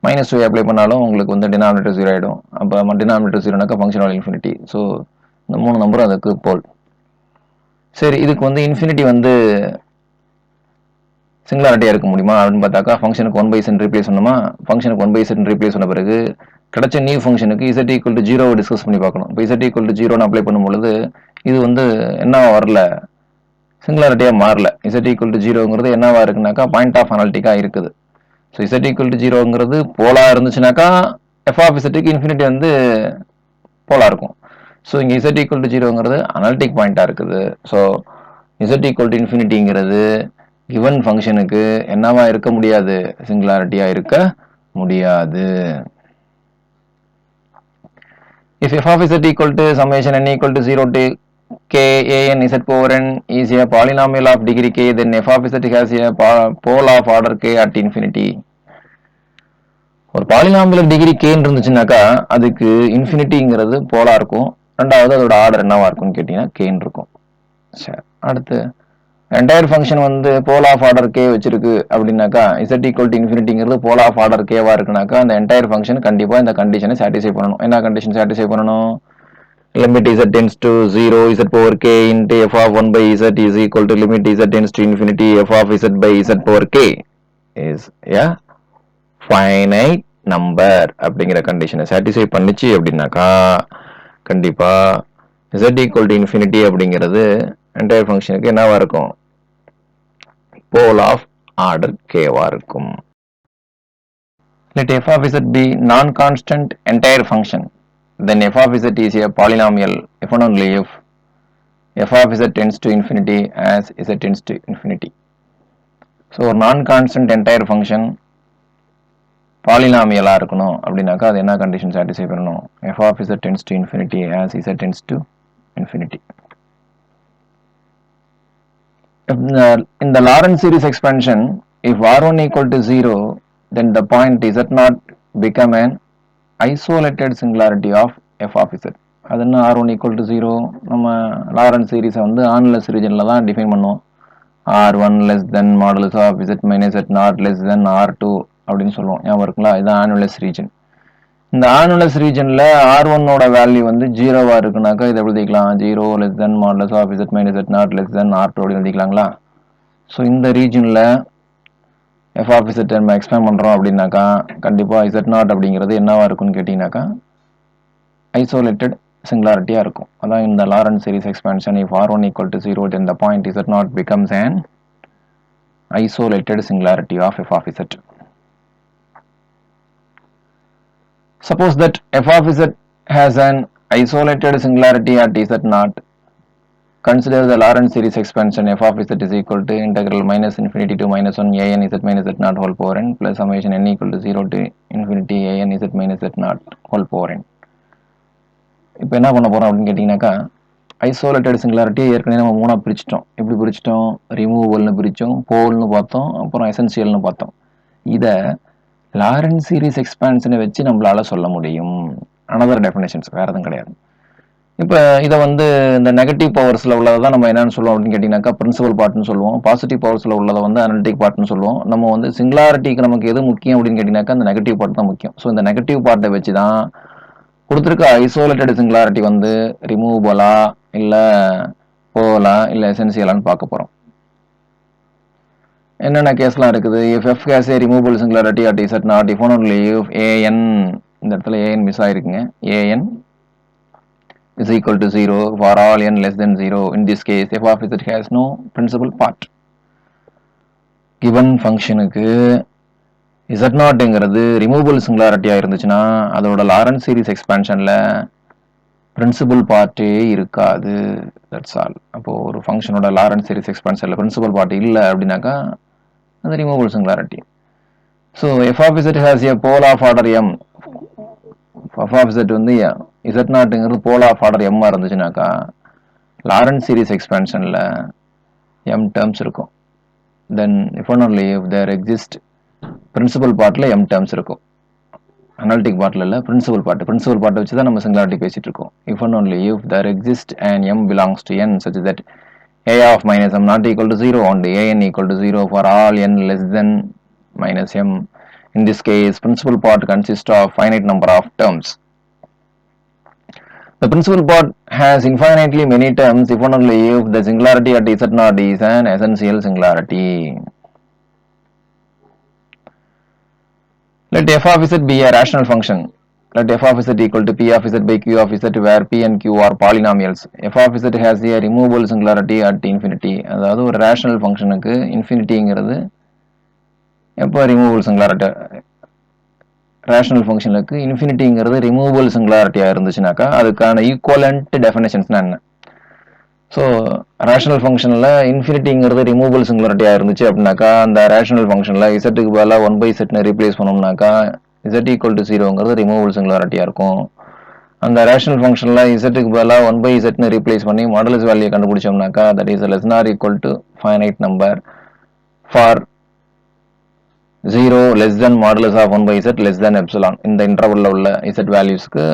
-2i apply பண்ணாலும் உங்களுக்கு வந்து டினாமினேட்டர் 0 ஆகிடும். அப்போ டினாமினேட்டர் 0னாக்கா ஃபங்க்ஷன் வேல்யூ இன்ஃபினிட்டி. ஸோ இந்த 3 நம்பரும் அதுக்கு போல். சரி, இதுக்கு வந்து இன்ஃபினிட்டி வந்து சிங்குலாரிட்டியாக இருக்க முடியுமா அப்படின்னு பார்த்தாக்கா ஃபங்க்ஷனுக்கு 1 by z ரீப்ளேஸ் பண்ணணுமா? ஃபங்க்ஷனுக்கு 1 by z ரீப்ளேஸ் பண்ண பிறகு கிடைச்ச நியூ ஃபங்க்ஷனுக்கு z ஈக்குவல் டு 0 டிஸ்கஸ் பண்ணி பார்க்கணும். இப்போ z ஈக்குவல் டு 0ன்னு அப்ளை பண்ணும்பொழுது இது வந்து என்னவா வரல? சிங்குலாரிட்டியாக மாறல. z ஈக்குவல் டு 0ங்கிறது என்னவா இருக்குனாக்கா பாயிண்ட் ஆஃப் அனாலிட்டிக்காக இருக்குது. ஸோ z ஈக்குவல் டு 0ங்கிறது போலாக இருந்துச்சுனாக்கா f of z-க்கு இன்ஃபினிட்டி வந்து போலாக இருக்கும். ஸோ இங்கே z ஈக்குவல் டு 0ங்கிறது அனாலிட்டிக் பாயிண்டாக இருக்குது. ஸோ z ஈக்குவல் டு இன்ஃபினிட்டிங்கிறது கிவன் ஃபங்க்ஷனுக்கு என்னவா இருக்க முடியாது? சிங்குலாரிட்டியாக இருக்க முடியாது. If f of z equal to summation n equal to 0 to k a n z power n is a polynomial of degree k, then f of z has a pole of order k at infinity. ஒரு polynomial degree கேன்னு இருந்துச்சுனாக்கா அதுக்கு இன்ஃபினிட்டிங்கிறது போலா இருக்கும். ரெண்டாவது அதோட order என்னவா இருக்கும்னு கேட்டீங்கன்னா can இருக்கும். சரி, அடுத்து என்டையர் ஃபங்க்ஷன் வந்து போல் ஆஃப் ஆர்டர் கே வச்சிருக்கு அப்படின்னாக்கா இசட் ஈக்குவல் டு இன்ஃபினிட்டிங்கிறது போல் ஆஃப் ஆர்டர் கேவா இருக்குனாக்கா அந்த என்டையர் ஃபங்க்ஷன் கண்டிப்பா இந்த கண்டிஷனை சாட்டிஸ்ஃபை பண்ணணும். என்ன கண்டிஷன் சாட்டிஸ்ஃபை பண்ணணும்? limit z tends to 0 z power k into f of 1 by z is equal to limit z tends to infinity f of z by z power k is a finite number அப்படிங்கிற கண்டிஷனை satisfy பண்ணிச்சு அப்படின்னாக்கா கண்டிப்பா z equal to infinity அப்படிங்கிறது entire ஃபங்க்ஷனுக்கு என்னவா இருக்கும்? போல் of order கேவா இருக்கும். Let f of z be non-constant entire function. Then f of z is a polynomial if and only if f of z tends to infinity as z tends to infinity. So non-constant entire function polynomial இருக்கணும் அப்படின்னாக்கா அது என்ன condition satisfy பண்ணணும்? f of z tends to infinity as z tends to infinity. In the Lorentz series expansion, if r1 equal to 0, then the point z0 become an isolated singularity of f of z. அது என்ன r1 equal to 0? நம்ம Lawrence சீரிஸை வந்து ஆன்லெஸ் ரீஜனில் தான் define பண்ணுவோம். r1 less than modulus of z minus z0 less than r2 அப்படின்னு சொல்லுவோம். ஞாபகம் இருக்குங்களா? இதுதான் ஆனுவலஸ் ரீஜன். இந்த ஆனுவலஸ் ரீஜனில் r1 ஓட வேல்யூ வந்து 0வா இருக்குனாக்கா இதை எப்படி எழுதிக்கலாம்? 0 less than modulus of z minus z0 less than r2 அப்படின்னு எழுதிக்கலாங்களா? ஸோ இந்த ரீஜனில் f of z நம்ம எக்ஸ்பேண்ட் பண்ணுறோம் அப்படின்னாக்கா கண்டிப்பாக z0 அப்படிங்கிறது என்னவா இருக்குன்னு கேட்டிங்கனாக்கா ஐசோலேட்டட் சிங்குலாரிட்டியாக இருக்கும். அதான் இந்த Lawrence series expansion if r1 equal to 0 then the point z0 becomes an isolated singularity of f of z. Suppose that f of z has an isolated singularity at z0. Consider the Lorentz series expansion f of z is equal to integral minus infinity to minus 1 a n z minus z0 whole power n plus summation n equal to 0 to infinity a n z minus z0 whole power n. இப்போ என்ன பண்ண போகிறோம் அப்படின்னு கேட்டிங்கனாக்கா isolated singularity ஏற்கனவே நம்ம மூணாக பிரிச்சிட்டோம். எப்படி பிரிச்சிட்டோம்? ரிமூவல்னு பிரித்தோம், போல்னு பார்த்தோம், அப்புறம் எசென்சியல்னு பார்த்தோம். இதை லாரன்ஸ் சீரிஸ் எக்ஸ்பான்ஷனை வச்சு நம்மளால சொல்ல முடியும். அனதர் டெஃபினேஷன்ஸ் வேறு எதுவும் கிடையாது. இப்போ இதை வந்து இந்த நெகட்டிவ் பவர்ஸில் உள்ளதை தான் நம்ம என்னென்னு சொல்லுவோம் அப்படின்னு கேட்டிங்கனாக்கா பிரின்சிபல் பார்ட்னு சொல்லுவோம். பாசிட்டிவ் பவர்ஸில் உள்ளதை வந்து அனலிட்டிக் பார்ட்னு சொல்லுவோம். நம்ம வந்து சிங்குலாரிட்டிக்கு நமக்கு எது முக்கியம் அப்படின்னு கேட்டிங்கனாக்கா அந்த நெகட்டிவ் பார்ட் தான் முக்கியம். ஸோ இந்த நெகட்டிவ் பார்ட்டை வச்சு தான் கொடுத்துருக்க ஐசோலேட்டட் சிங்குலாரிட்டி வந்து ரிமூவபலா இல்லை போலா இல்லை எசென்சியலான்னு பார்க்க போகிறோம். என்னென்ன கேஸ்லாம் இருக்குது? if f has a removable singularity at z0 if only if an, இந்த இடத்துல an மிஸ் ஆயிருக்குங்க, an is equal to 0 for all n less than 0. In this case f of z has no principal part. given ஃபங்க்ஷனுக்கு z0ங்கிறது removable சிங்குலாரிட்டியாக இருந்துச்சுன்னா அதோட Lawrence series எக்ஸ்பான்ஷனில் principal பார்ட்டே இருக்காது. That's all. அப்போது ஒரு ஃபங்க்ஷனோட Lawrence series எக்ஸ்பான்ஷனில் principal part இல்லை அப்படின்னாக்கா அது removable singularity. So f of z has a pole of order m. f of z வந்து z0ங்கிறது போல் ஆஃப் ஆர்டர் m இருந்துச்சுனாக்கா லாரன்ஸ் சீரிஸ் எக்ஸ்பான்ஷனில் m டேர்ம்ஸ் இருக்கும். Then if and only if there exist principal பார்ட்டில் m terms இருக்கும். Analytic பார்ட்டில் இல்லை, principal பார்ட்டை வச்சு தான் நம்ம சிங்குலாரிட்டி பேசிகிட்டு இருக்கோம். if and only if there exist and m belongs to n such that a of minus m not equal to 0 and an equal to 0 for all n less than minus m. In this case, principal part consists of finite number of terms. The principal part has infinitely many terms if and only if the singularity at z0 is an essential singularity. Let f of z be a rational function. Let f of z equal to p of z by q of z where p and q are polynomials. f of z has a removable singularity at infinity. அதாவது ஒரு rational ஃபங்க்ஷனுக்கு இன்ஃபினிட்டிங்கிறது எப்போ removable singularity, rational ஃபங்க்ஷனுக்கு இன்ஃபினிட்டிங்கிறது removable சிங்குலாரிட்டியாக இருந்துச்சுனாக்கா அதுக்கான equivalent டெஃபினேஷன்ஸ்னா என்ன? So rational ஃபங்க்ஷனில் இன்ஃபினிட்டிங்கிறது removable சிங்குலாரிட்டியாக இருந்துச்சு அப்படின்னாக்கா அந்த ரேஷனல் ஃபங்க்ஷனில் இசட்டுக்கு பதிலாக 1/z ரீப்ளேஸ் பண்ணோம்னாக்கா z equal to 0ங்கிறது ரிமூவபிள் சிங்குலாரிட்டியாக இருக்கும். அந்த ரேஷனல் ஃபங்க்ஷனில் இசட்டுக்கு பதிலாக 1/z ரீப்ளேஸ் பண்ணி மாடுலஸ் வேல்யூ கண்டுபிடிச்சோம்னாக்கா that is less nor equal to finite number for 0 less than modulus of 1 by z less than epsilon. இந்த இன்டர்வல்ல உள்ள z வேல்யூஸ்க்கு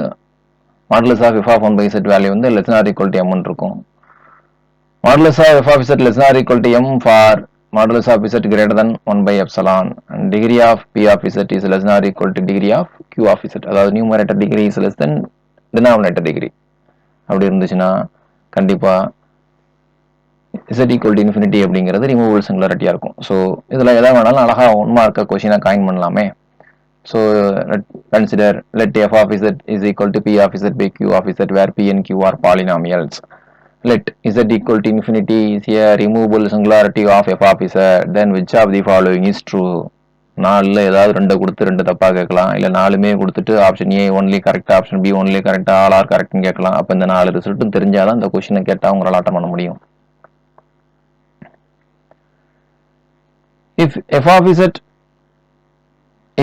modulus of f of 1 by z value வந்து less than or equal to m இருக்கும். Modulus of f of z less than or equal to m for modulus of z greater than 1 by epsilon. And degree of p of z is less than or equal to degree of q of z. அதாவது numerator degree is less than denominator degree. அப்படி இருந்துச்சுன்னா கண்டிப்பா z equal to infinity அப்படிங்கிறது removable சிங்குலாரிட்டியா இருக்கும். So இதில் எதை வேணாலும் அழகா 1 மார்க்க கொஸ்டினா காயின் பண்ணலாமே. So consider let f of z is equal to p of z by q of z where p and q are polynomials. Let z equal to infinity is a removable singularity of f of z. Then which of the following is true? 4ல் ஏதாவது 2 கொடுத்து 2 தப்பா கேட்கலாம். இல்லை 4மே கொடுத்துட்டு option A only கரெக்டா, option be only கரெக்டா, all R கரெக்ட்னு கேட்கலாம். அப்போ இந்த 4 ரிசல்ட்டும் தெரிஞ்சாதான் இந்த கொஸ்டினை கேட்டால் உங்களால் அட்டன் பண்ண முடியும். If f of z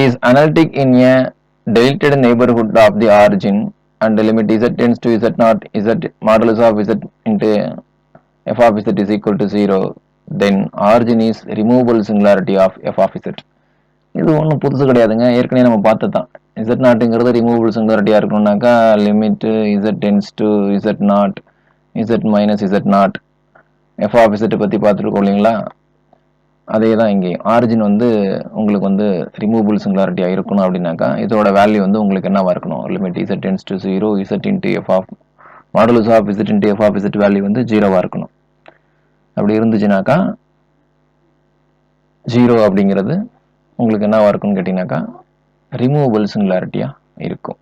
is analytic in a deleted neighborhood of the origin and the limit z tends to z naught z modulus of z into f of z is equal to 0, then origin is removable singularity of f of z. இது ஒன்றும் புதுசு கிடையாதுங்க, ஏற்கனவே நம்ம பார்த்து தான். z நாட்டுங்கிறது removable சிங்குலாரிட்டியாக இருக்கணும்னாக்கா limit z tends to z not z minus z not f of z பற்றி பார்த்துருக்கோம் இல்லைங்களா. அதே தான் இங்கேயும் ஆரிஜின் வந்து உங்களுக்கு வந்து ரிமூவபிள் சிங்குலாரிட்டியாக இருக்கணும் அப்படின்னாக்கா இதோட வேல்யூ வந்து உங்களுக்கு என்னவா இருக்கணும், limit z tends to 0 z into f of modulus of z into f of z value வந்து 0வா இருக்கணும். அப்படி இருந்துச்சுனாக்கா 0 அப்படிங்கிறது உங்களுக்கு என்னவா இருக்கும்னு கேட்டிங்கனாக்கா ரிமூவபிள் சிங்குலாரிட்டியாக இருக்கும்.